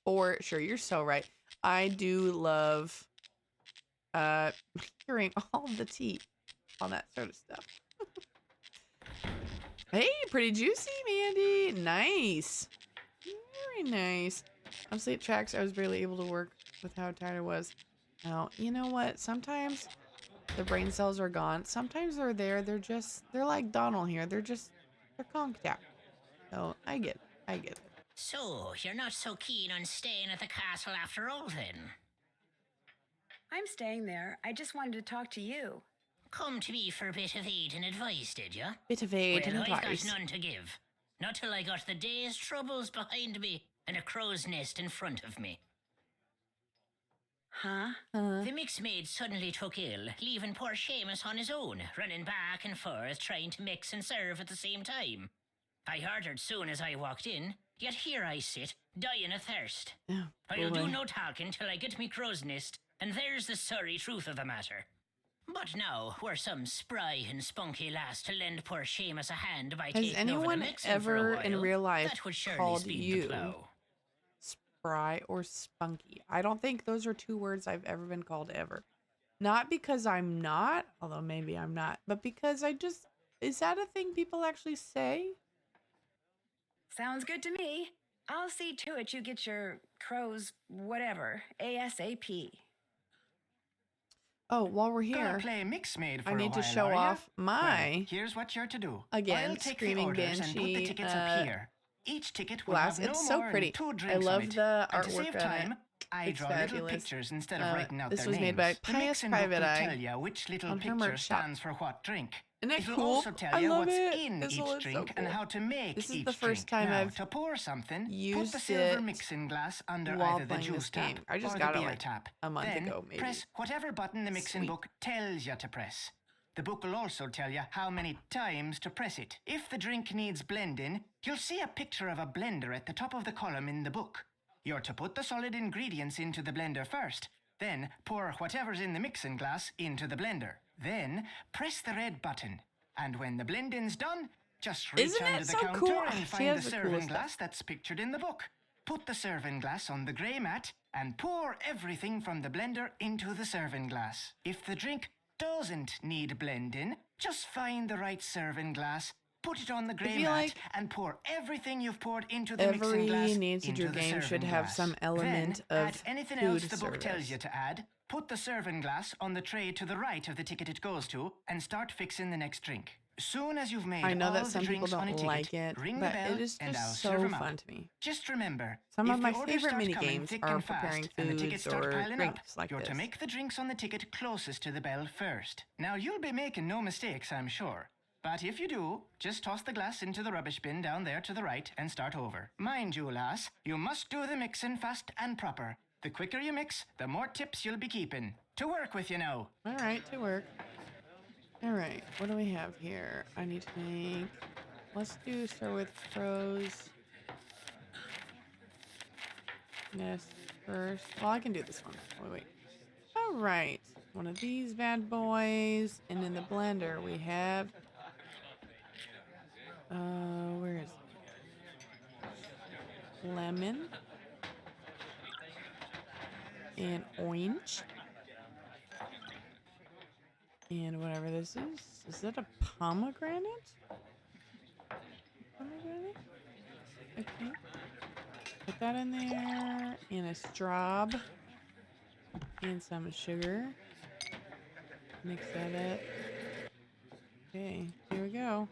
Speaker 1: For sure. You're so right. I do love hearing all the tea on that sort of stuff. Hey, pretty juicy, Mandy. Nice. Very nice. On sleep tracks, I was barely able to work with how tired I was. Now, you know what? Sometimes the brain cells are gone. Sometimes they're there. They're like Donald here. They're conked out. So I get it.
Speaker 5: So, you're not so keen on staying at the castle after all, then?
Speaker 2: I'm staying there. I just wanted to talk to you.
Speaker 5: Come to me for a bit of aid and advice, did ya?
Speaker 1: Bit of aid and
Speaker 5: Well, I've
Speaker 1: advice.
Speaker 5: got none to give. Not till I got the day's troubles behind me and a crow's nest in front of me.
Speaker 2: Huh?
Speaker 5: The mix maid suddenly took ill, leaving poor Seamus on his own, running back and forth, trying to mix and serve at the same time. I heard her soon as I walked in, yet here I sit, dying of thirst.
Speaker 1: Oh,
Speaker 5: I'll
Speaker 1: boy.
Speaker 5: do no talking till I get me crow's nest, and there's the sorry truth of the matter. But now, were some spry and spunky lass to lend poor Seamus a hand by
Speaker 1: Has
Speaker 5: taking over the
Speaker 1: anyone
Speaker 5: mixing
Speaker 1: ever
Speaker 5: for a while,
Speaker 1: in real life
Speaker 5: that would surely
Speaker 1: called
Speaker 5: speed
Speaker 1: you
Speaker 5: the plough.
Speaker 1: spry or spunky? I don't think those are two words I've ever been called ever. Not because I'm not, although maybe I'm not, but because is that a thing people actually say?
Speaker 2: Sounds good to me. I'll see to it you get your crows, whatever, ASAP.
Speaker 1: Oh, while we're
Speaker 10: Gonna
Speaker 1: here,
Speaker 10: play mix maid for
Speaker 1: I
Speaker 10: a
Speaker 1: need to
Speaker 10: while,
Speaker 1: show
Speaker 10: are ya?
Speaker 1: off my,
Speaker 10: Well, here's what you're to do.
Speaker 1: again,
Speaker 10: I'll take
Speaker 1: Screaming
Speaker 10: the orders and put the
Speaker 1: Banshee,
Speaker 10: tickets up here. Each ticket will
Speaker 1: glass.
Speaker 10: have no
Speaker 1: It's so
Speaker 10: more
Speaker 1: pretty.
Speaker 10: than 2
Speaker 1: I
Speaker 10: drinks
Speaker 1: love
Speaker 10: on it.
Speaker 1: the
Speaker 10: And to
Speaker 1: artwork
Speaker 10: save
Speaker 1: on
Speaker 10: time,
Speaker 1: it.
Speaker 10: I
Speaker 1: It's
Speaker 10: draw little
Speaker 1: fabulous.
Speaker 10: pictures instead of writing out
Speaker 1: This
Speaker 10: their
Speaker 1: was
Speaker 10: names.
Speaker 1: made by
Speaker 10: The
Speaker 1: Pious
Speaker 10: mixing book
Speaker 1: Private
Speaker 10: will
Speaker 1: Eye
Speaker 10: tell you which little
Speaker 1: on her
Speaker 10: picture
Speaker 1: merch shop.
Speaker 10: stands for what drink.
Speaker 1: Isn't that
Speaker 10: It'll
Speaker 1: cool?
Speaker 10: also tell
Speaker 1: I
Speaker 10: you
Speaker 1: love
Speaker 10: what's
Speaker 1: it.
Speaker 10: in
Speaker 1: This
Speaker 10: each
Speaker 1: is so
Speaker 10: drink and
Speaker 1: cool.
Speaker 10: how to make
Speaker 1: This is
Speaker 10: each
Speaker 1: the first
Speaker 10: drink.
Speaker 1: time
Speaker 10: Now,
Speaker 1: I've
Speaker 10: to pour something, put the
Speaker 1: used
Speaker 10: silver
Speaker 1: it
Speaker 10: mixing glass under
Speaker 1: while
Speaker 10: either the
Speaker 1: playing this
Speaker 10: juice tap
Speaker 1: game. I just
Speaker 10: or
Speaker 1: got
Speaker 10: the
Speaker 1: it
Speaker 10: beer
Speaker 1: like
Speaker 10: tap.
Speaker 1: a month
Speaker 10: Then
Speaker 1: ago, maybe.
Speaker 10: press whatever button the mixing
Speaker 1: Sweet.
Speaker 10: book tells you to press. The book will also tell you how many times to press it. If the drink needs blending, you'll see a picture of a blender at the top of the column in the book. You're to put the solid ingredients into the blender first, then pour whatever's in the mixing glass into the blender. Then press the red button, and when the blending's done, just reach
Speaker 1: Isn't
Speaker 10: under
Speaker 1: it
Speaker 10: the
Speaker 1: so
Speaker 10: counter
Speaker 1: cool?
Speaker 10: and
Speaker 1: She
Speaker 10: find
Speaker 1: has
Speaker 10: the
Speaker 1: the coolest
Speaker 10: serving
Speaker 1: stuff.
Speaker 10: glass that's pictured in the book. Put the serving glass on the grey mat and pour everything from the blender into the serving glass. If the drink doesn't need blending, just find the right serving glass put it on the
Speaker 1: I
Speaker 10: grey
Speaker 1: feel
Speaker 10: mat
Speaker 1: like
Speaker 10: and pour everything you've poured into the mixing
Speaker 1: every
Speaker 10: glass
Speaker 1: Nancy
Speaker 10: into
Speaker 1: Drew
Speaker 10: the
Speaker 1: game should
Speaker 10: serving
Speaker 1: have
Speaker 10: glass.
Speaker 1: some element
Speaker 10: Then,
Speaker 1: of
Speaker 10: add anything
Speaker 1: food
Speaker 10: else the book tells you to add. Put the serving glass on the tray to the right of the ticket it goes to and start fixing the next drink. Soon as you've made
Speaker 1: I know
Speaker 10: all
Speaker 1: that
Speaker 10: the
Speaker 1: some people
Speaker 10: drinks on a
Speaker 1: don't
Speaker 10: ticket,
Speaker 1: like it,
Speaker 10: ring the
Speaker 1: but
Speaker 10: bell
Speaker 1: it is
Speaker 10: and I'll
Speaker 1: just
Speaker 10: serve
Speaker 1: so
Speaker 10: 'em
Speaker 1: fun
Speaker 10: out.
Speaker 1: to me.
Speaker 10: Just remember,
Speaker 1: Some
Speaker 10: if
Speaker 1: of my
Speaker 10: the orders
Speaker 1: favorite
Speaker 10: start
Speaker 1: mini
Speaker 10: coming
Speaker 1: games
Speaker 10: thick
Speaker 1: are
Speaker 10: and
Speaker 1: preparing
Speaker 10: fast and the tickets
Speaker 1: foods
Speaker 10: start
Speaker 1: or
Speaker 10: piling up,
Speaker 1: drinks like
Speaker 10: you're
Speaker 1: this.
Speaker 10: to make the drinks on the ticket closest to the bell first. Now you'll be making no mistakes, I'm sure. But if you do, just toss the glass into the rubbish bin down there to the right and start over. Mind you, lass, you must do the mixing fast and proper. The quicker you mix, the more tips you'll be keeping. To work with you now.
Speaker 1: All right, to work. All right, what do we have here? I need to make... Let's start with pros. Nest first. Well, I can do this one. Wait. All right, one of these bad boys. And in the blender, we have... where is it? Lemon. And orange. And whatever this is. Is that a pomegranate? Pomegranate? Okay. Put that in there. And a straw. And some sugar. Mix that up. Okay, here we go.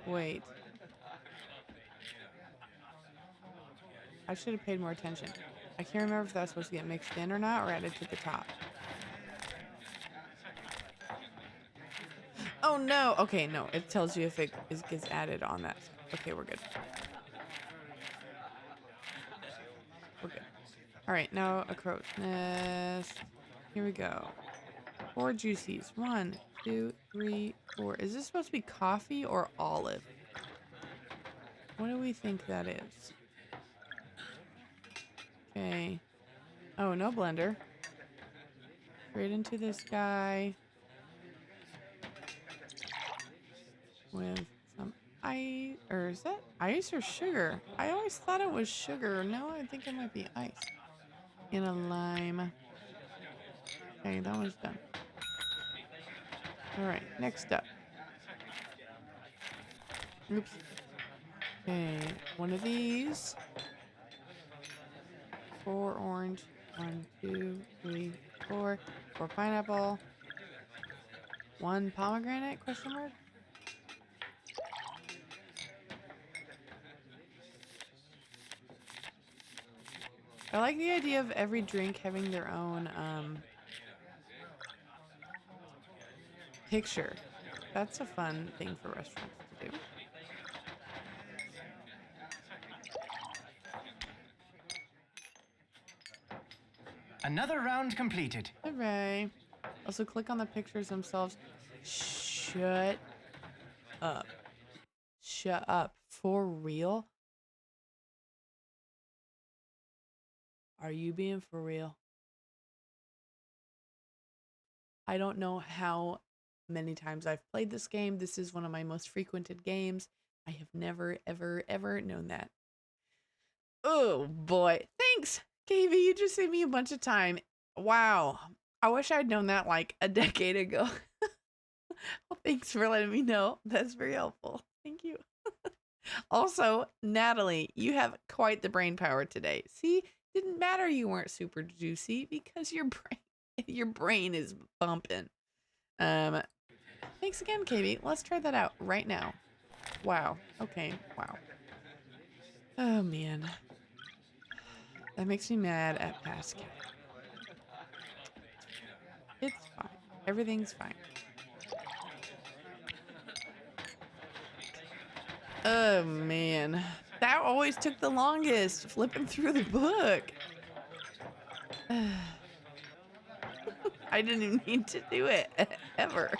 Speaker 1: Wait. I should have paid more attention. I can't remember if that's supposed to get mixed in or not, or added to the top. Oh no! Okay, no. It tells you if it gets added on that. Okay, we're good. We're good. Alright, now a crow's nest. Here we go. 4 juicies. 1, 2, 3, 4. Is this supposed to be coffee or olive? What do we think that is? Okay. Oh, no blender. Straight into this guy. With some ice. Or is that ice or sugar? I always thought it was sugar. No, I think it might be ice. And a lime. Okay, that one's done. Alright, next up. Oops. Okay, one of these. 4 orange. 1, 2, 3, 4. 4 pineapple. 1 pomegranate? Question mark. I like the idea of every drink having their own picture. That's a fun thing for restaurants to do.
Speaker 10: Another round completed.
Speaker 1: Hooray. Also click on the pictures themselves. Shut up. Shut up. For real? Are you being for real? I don't know how many times I've played this game. This is one of my most frequented games. I have never, ever, ever known that. Oh boy. Thanks, KV. You just saved me a bunch of time. Wow. I wish I'd known that like a decade ago. Well, thanks for letting me know. That's very helpful. Thank you. Also, Natalie, you have quite the brain power today. See, didn't matter you weren't super juicy because your brain is bumping. Thanks again, KB. Let's try that out right now. Wow. Okay. Wow. Oh man. That makes me mad at Pascal. It's fine. Everything's fine. Oh man. That always took the longest, flipping through the book. I didn't even need to do it, ever.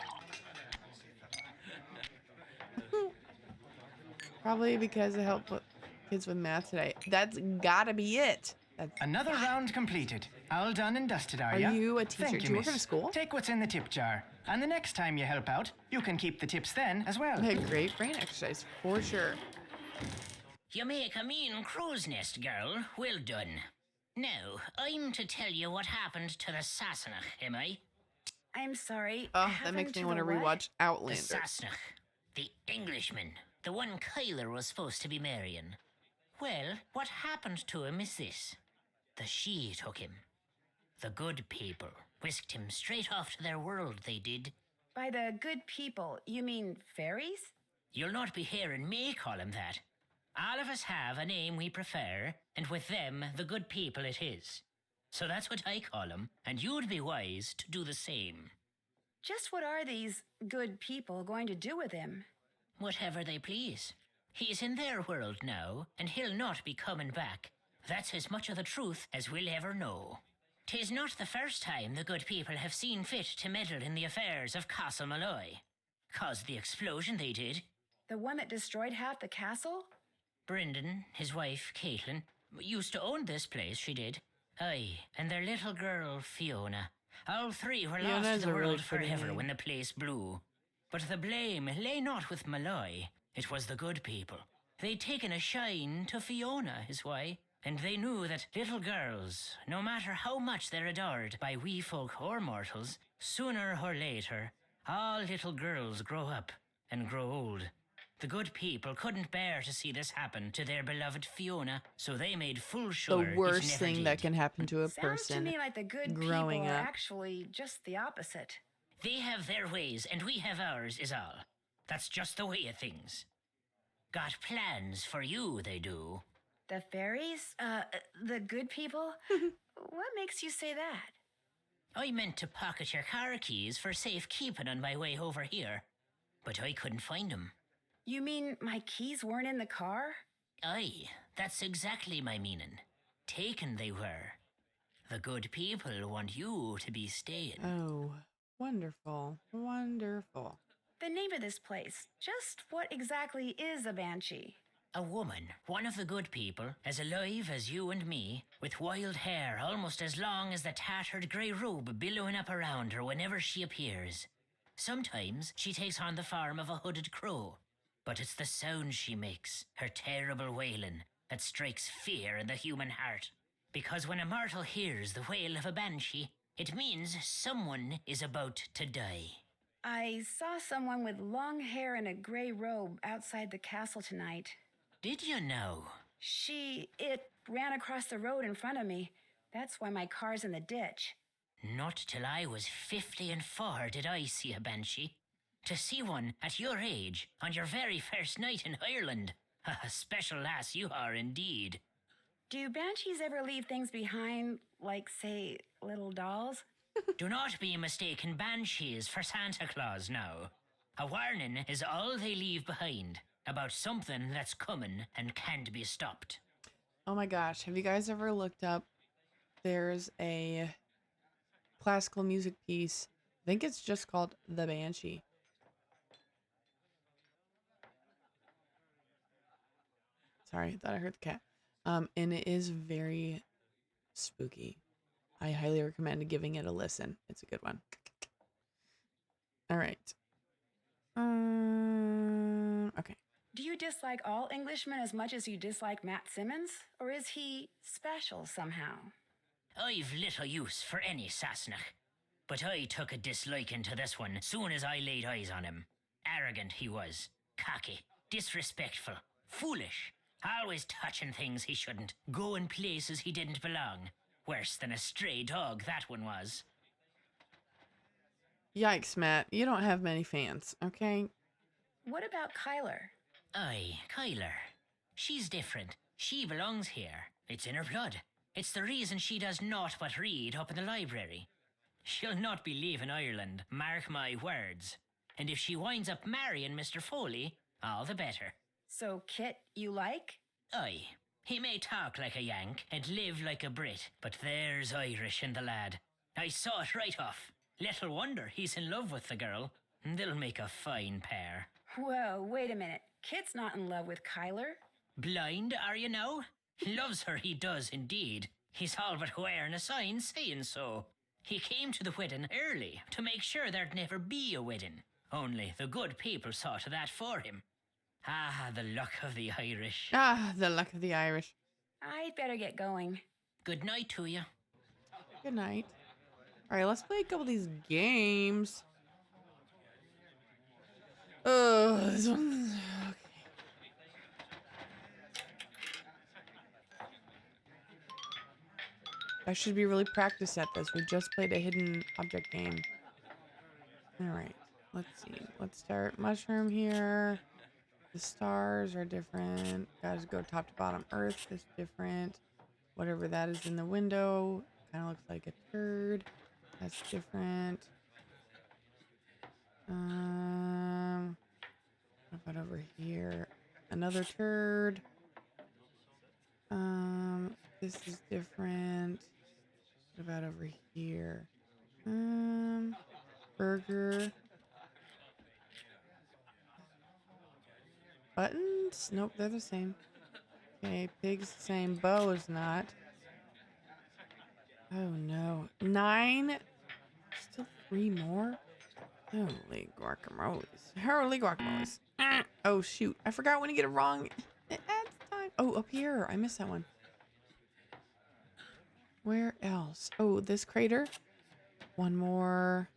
Speaker 1: Probably because it helped with kids with math today. That's gotta be it.
Speaker 10: Another round completed. All done and dusted, are
Speaker 1: Are
Speaker 10: ya?
Speaker 1: you a teacher?
Speaker 10: Thank
Speaker 1: Do you work
Speaker 10: miss.
Speaker 1: in a school?
Speaker 10: Take what's in the tip jar. And the next time you help out, you can keep the tips then as well.
Speaker 1: A great brain exercise, for sure.
Speaker 5: You make a mean crow's nest, girl. Well done. Now, I'm to tell you what happened to the Sassenach, am I?
Speaker 2: I'm sorry.
Speaker 1: Oh, that makes me want to rewatch
Speaker 5: The
Speaker 1: Outlander.
Speaker 5: Sassenach. The Englishman. The one Kyler was supposed to be marrying. Well, what happened to him is this. The she took him. The good people whisked him straight off to their world, they did.
Speaker 2: By the good people, you mean fairies?
Speaker 5: You'll not be hearing me call him that. All of us have a name we prefer, and with them, the good people it is. So that's what I call him, and you'd be wise to do the same.
Speaker 2: Just what are these good people going to do with him?
Speaker 5: Whatever they please. He's in their world now, and he'll not be coming back. That's as much of the truth as we'll ever know. 'Tis not the first time the good people have seen fit to meddle in the affairs of Castle Malloy. Caused the explosion they did.
Speaker 2: The one that destroyed half the castle?
Speaker 5: Brendan, his wife, Caitlin, used to own this place, she did. Aye, and their little girl, Fiona. All three were lost
Speaker 1: Fiona's
Speaker 5: to the
Speaker 1: a really
Speaker 5: world
Speaker 1: pretty
Speaker 5: forever
Speaker 1: name.
Speaker 5: when the place blew. But the blame lay not with Malloy, it was the good people. They'd taken a shine to Fiona, is why, and they knew that little girls, no matter how much they're adored by wee folk or mortals, sooner or later, all little girls grow up and grow old. The good people couldn't bear to see this happen to their beloved Fiona, so they made full sure
Speaker 1: The
Speaker 5: it
Speaker 1: worst
Speaker 5: never
Speaker 1: thing
Speaker 5: did.
Speaker 1: that can happen to a
Speaker 2: Sounds to
Speaker 1: person
Speaker 2: me like the good
Speaker 1: growing
Speaker 2: people are
Speaker 1: up.
Speaker 2: actually just the opposite.
Speaker 5: They have their ways and we have ours is all. That's just the way of things. Got plans for you, they do.
Speaker 2: The fairies? The good people? What makes you say that?
Speaker 5: I meant to pocket your car keys for safekeeping on my way over here, but I couldn't find 'em.
Speaker 2: You mean my keys weren't in the car?
Speaker 5: Aye, that's exactly my meaning. Taken they were. The good people want you to be staying.
Speaker 1: Oh, wonderful. Wonderful.
Speaker 2: The name of this place. Just what exactly is a banshee?
Speaker 5: A woman, one of the good people, as alive as you and me, with wild hair almost as long as the tattered grey robe billowing up around her whenever she appears. Sometimes she takes on the form of a hooded crow, but it's the sound she makes, her terrible wailing, that strikes fear in the human heart. Because when a mortal hears the wail of a banshee, it means someone is about to die.
Speaker 2: I saw someone with long hair and a gray robe outside the castle tonight.
Speaker 5: Did you know?
Speaker 2: It ran across the road in front of me. That's why my car's in the ditch.
Speaker 5: Not till I was 50 and 4 did I see a banshee. To see one at your age, on your very first night in Ireland. A special lass you are indeed.
Speaker 2: Do banshees ever leave things behind, like, say, little dolls?
Speaker 5: Do not be mistaken banshees for Santa Claus now. A warning is all they leave behind about something that's coming and can't be stopped.
Speaker 1: Oh my gosh, have you guys ever looked up? There's a classical music piece. I think it's just called The Banshee. Sorry, I thought I heard the cat. And it is very spooky. I highly recommend giving it a listen. It's a good one. All right. Okay.
Speaker 2: Do you dislike all Englishmen as much as you dislike Matt Simmons? Or is he special somehow?
Speaker 5: I've little use for any Sassenach, but I took a disliking to this one soon as I laid eyes on him. Arrogant he was, cocky, disrespectful, foolish, always touching things he shouldn't, going places he didn't belong. Worse than a stray dog, that one was.
Speaker 1: Yikes, Matt. You don't have many fans, okay?
Speaker 2: What about Kyler?
Speaker 5: Aye, Kyler. She's different. She belongs here. It's in her blood. It's the reason she does naught but read up in the library. She'll not be leaving Ireland, mark my words. And if she winds up marrying Mr. Foley, all the better.
Speaker 2: So Kit, you like?
Speaker 5: Aye. He may talk like a Yank and live like a Brit, but there's Irish in the lad. I saw it right off. Little wonder he's in love with the girl. They'll make a fine pair.
Speaker 2: Whoa, wait a minute. Kit's not in love with Kyler.
Speaker 5: Blind, are you now? Loves her, he does indeed. He's all but wearing a sign saying so. He came to the wedding early to make sure there'd never be a wedding. Only the good people saw to that for him. Ah, the luck of the Irish.
Speaker 1: Ah, the luck of the Irish.
Speaker 2: I'd better get going.
Speaker 5: Good night to you.
Speaker 1: Good night. All right, let's play a couple of these games. Oh, this one. Okay. I should be really practiced at this. We just played a hidden object game. All right. Let's see. Let's start mushroom here. The stars are different. Gotta go top to bottom. Earth is different. Whatever that is in the window kind of looks like a turd. That's different. What about over here? Another turd. This is different. What about over here? Burger. Buttons? Nope, they're the same. Okay, pig's the same. Bow is not. Oh no. 9? Still 3 more? Holy guacamoles. Holy guacamoles. Oh shoot. I forgot when you get it wrong. It adds time. Oh, up here. I missed that one. Where else? Oh, this crater. One more.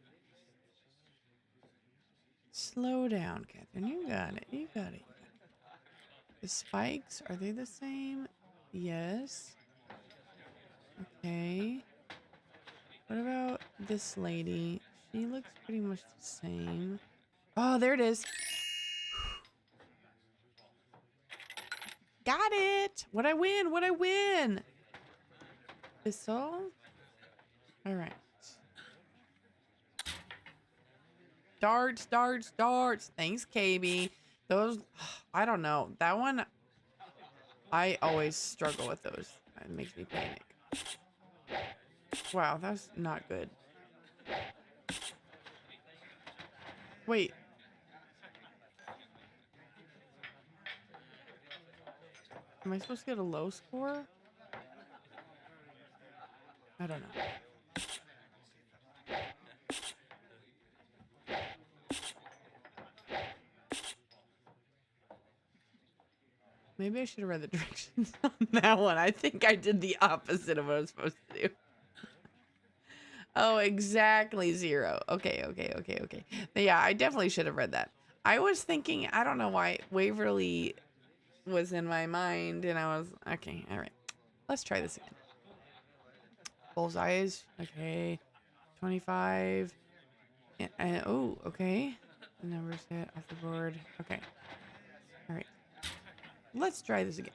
Speaker 1: Slow down, Catherine. You got it. You got it. The spikes, are they the same? Yes. Okay. What about this lady? She looks pretty much the same. Oh, there it is. Got it. What'd I win? What'd I win? Thistle. All right. Darts, darts, darts. Thanks, KB. Those, I don't know. That one, I always struggle with those. It makes me panic. Wow, that's not good. Wait. Am I supposed to get a low score? I don't know. Maybe I should have read the directions on that one. I think I did the opposite of what I was supposed to do. Oh, exactly 0. Okay, okay, okay, okay. Yeah, I definitely should have read that. I was thinking, I don't know why Waverly was in my mind, and I was, okay, all right. Let's try this again. Bullseyes, okay. 25. And, oh, okay. The numbers hit off the board. Okay. All right. Let's try this again.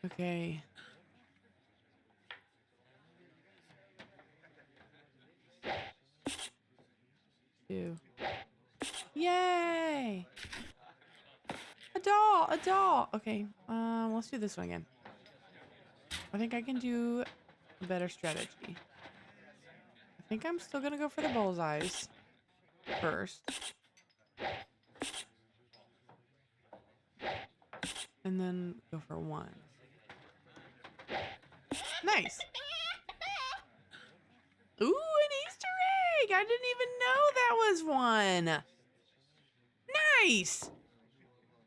Speaker 1: Okay. Two. Yay! A doll! A doll! Okay. Let's do this one again. I think I can do a better strategy. I think I'm still gonna go for the bullseyes first. And then go for 1. Nice! Ooh, an Easter egg! I didn't even know that was one! Nice!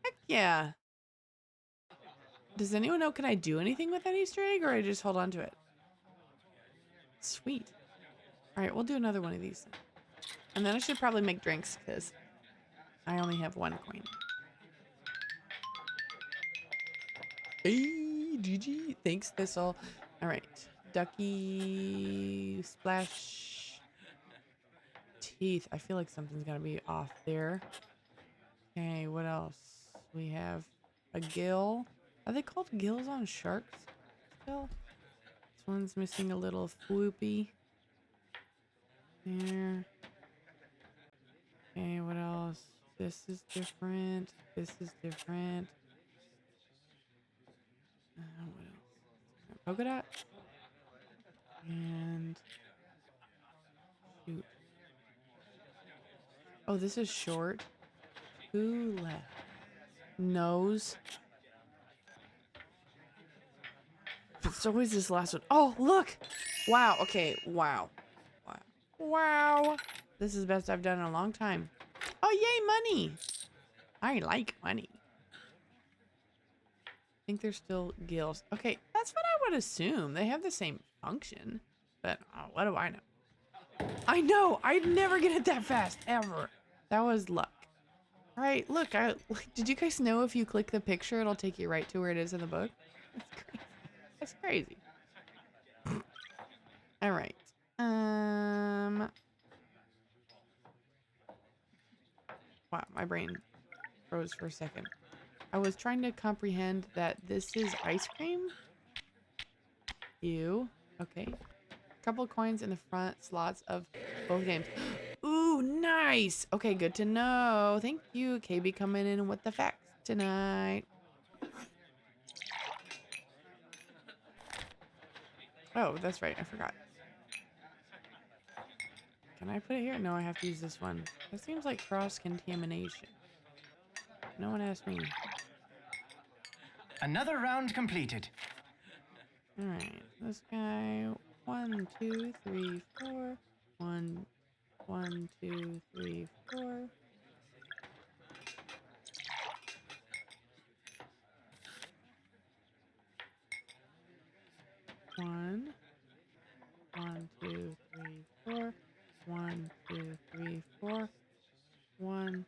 Speaker 1: Heck yeah. Does anyone know, can I do anything with that Easter egg, or I just hold on to it? Sweet. Alright, we'll do another one of these then. And then I should probably make drinks, because I only have 1 coin. Hey, GG. Thanks, Thistle. Alright. Ducky. Splash. Teeth. I feel like something's gotta be off there. Okay, what else? We have a gill. Are they called gills on sharks still? This one's missing a little swoopy. There. Okay, what else? This is different. This is different. What else? Polka dot. And shoot. Oh, this is short. 2 left. Nose. It's always this last one. Oh, look! Wow, okay, wow. Wow. Wow. This is the best I've done in a long time. Oh, yay, money! I like money. think they're still gills. Okay, that's what I would assume. They have the same function, but what do I know? I know, I'd never get it that fast, ever. That was luck. All right, look, did you guys know if you click the picture, it'll take you right to where it is in the book? That's crazy. That's crazy. All right. Wow, my brain froze for a second. I was trying to comprehend that this is ice cream. Ew. Okay. Couple coins in the front slots of both games. Ooh, nice. Okay, good to know. Thank you, KB, coming in with the facts tonight. Oh, that's right. I forgot. Can I put it here? No, I have to use this one. That seems like cross-contamination. No one asked me.
Speaker 10: Another round completed.
Speaker 1: All right, this guy. 1, 2, 3, 4. 1, 1, 2, 3, 4. One, 1, 2, 3, 4. 1, 2, 3, 4. 1.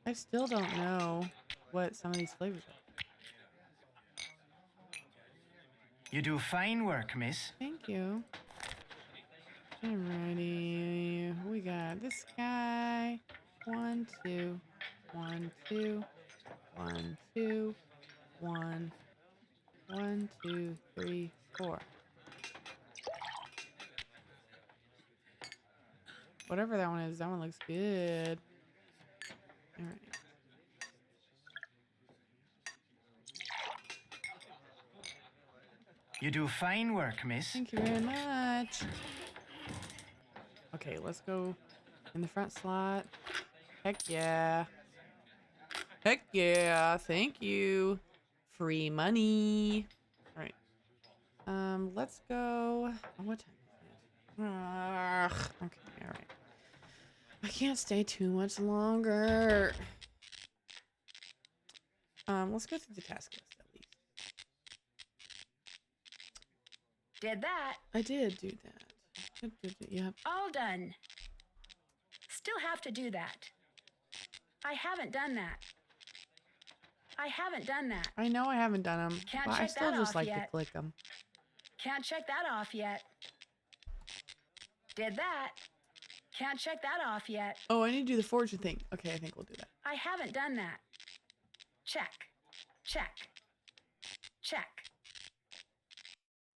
Speaker 1: I still don't know what some of these flavors are.
Speaker 10: You do fine work, miss.
Speaker 1: Thank you. Alrighty. We got this guy. 1, 2. 1, 2. 1, 2. 1. 1, 2, 3, 4. Whatever that one is, that one looks good. All right.
Speaker 10: You do fine work, miss.
Speaker 1: Thank you very much. Okay, let's go in the front slot. Heck yeah. Heck yeah. Thank you. Free money. All right. Let's go. Oh, what time is it? Ugh. Okay, all right. I can't stay too much longer. Let's go through the task list at least.
Speaker 2: Did that.
Speaker 1: I did do that. Yep.
Speaker 2: All done. Still have to do that. I haven't done that. I haven't done that.
Speaker 1: I know I haven't done them,
Speaker 2: Can't
Speaker 1: but I
Speaker 2: check
Speaker 1: still
Speaker 2: that
Speaker 1: just
Speaker 2: off
Speaker 1: like to
Speaker 2: yet.
Speaker 1: click them.
Speaker 2: Can't check that off yet. Did that. Can't check that off yet.
Speaker 1: Oh, I need to do the fortune thing. Okay, I think we'll do that.
Speaker 2: I haven't done that. Check. Check. Check.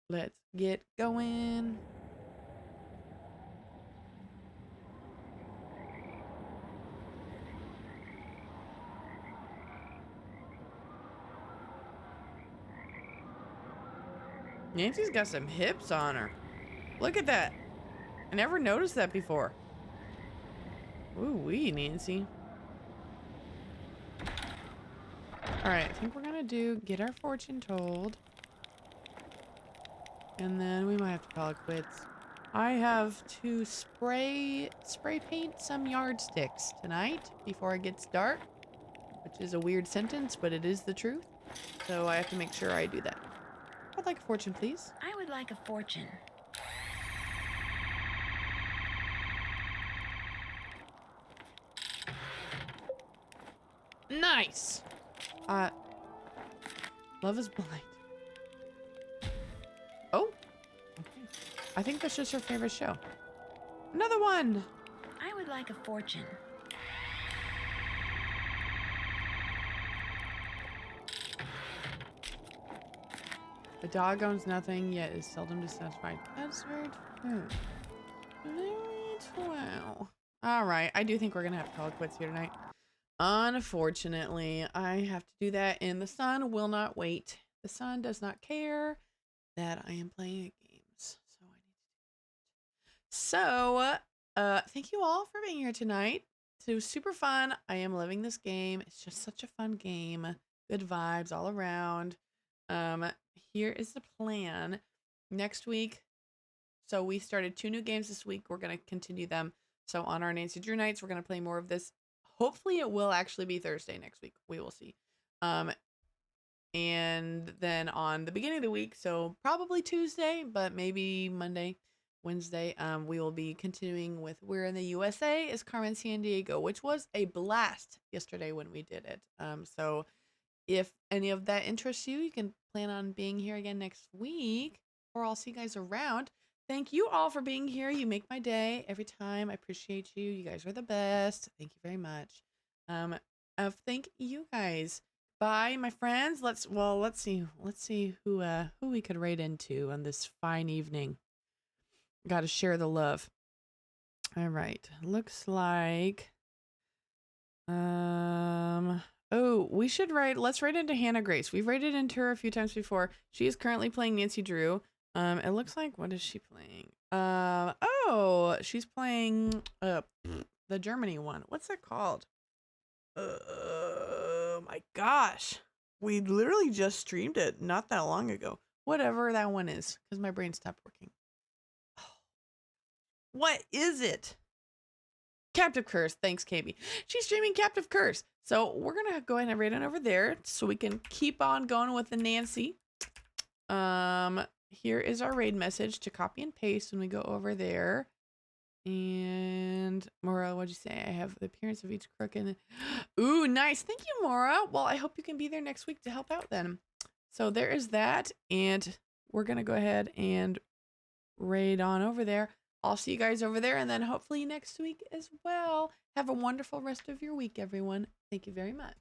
Speaker 1: Let's get going. Nancy's got some hips on her. Look at that. I never noticed that before. Ooh wee, Nancy. Alright, I think we're gonna get our fortune told. And then we might have to call it quits. I have to spray paint some yardsticks tonight before it gets dark. Which is a weird sentence, but it is the truth. So I have to make sure I do that. I'd like a fortune, please.
Speaker 2: I would like a fortune.
Speaker 1: Nice. Love is blind. Oh. Okay. I think that's just her favorite show. Another one.
Speaker 2: I would like a fortune.
Speaker 1: The dog owns nothing, yet is seldom dissatisfied. That's very true. Very true. All right. I do think we're going to have to call it quits here tonight. Unfortunately, I have to do that, and the sun will not wait. The sun does not care that I am playing games. So I need to do it. So, thank you all for being here tonight. It was super fun. I am loving this game. It's just such a fun game. Good vibes all around. Here is the plan. Next week, so we started 2 new games this week. We're going to continue them. So on our Nancy Drew nights, we're going to play more of this. Hopefully it will actually be Thursday next week. We will see. And then on the beginning of the week, so probably Tuesday, but maybe Monday, Wednesday, we will be continuing with We're in the USA is Carmen San Diego, which was a blast yesterday when we did it. So if any of that interests you, you can plan on being here again next week, or I'll see you guys around. Thank you all for being here. You make my day every time. I appreciate you. You guys are the best. Thank you very much. Thank you guys. Bye, my friends. Let's see who we could raid into on this fine evening. Got to share the love. All right. Looks like oh, we should let's write into Hannah Grace. We've rated into her a few times before. She is currently playing Nancy Drew. It looks like, what is she playing? Oh, she's playing the Germany one. What's that called? Oh my gosh. We literally just streamed it not that long ago. Whatever that one is, because my brain stopped working. What is it? Captive Curse. Thanks, KB. She's streaming Captive Curse. So we're going to go ahead and rate it over there so we can keep on going with the Nancy. Here is our raid message to copy and paste when we go over there. And Maura, what'd you say? I have the appearance of each crook in. Ooh, nice. Thank you, Maura. Well, I hope you can be there next week to help out then. So there is that. And we're going to go ahead and raid on over there. I'll see you guys over there, and then hopefully next week as well. Have a wonderful rest of your week, everyone. Thank you very much.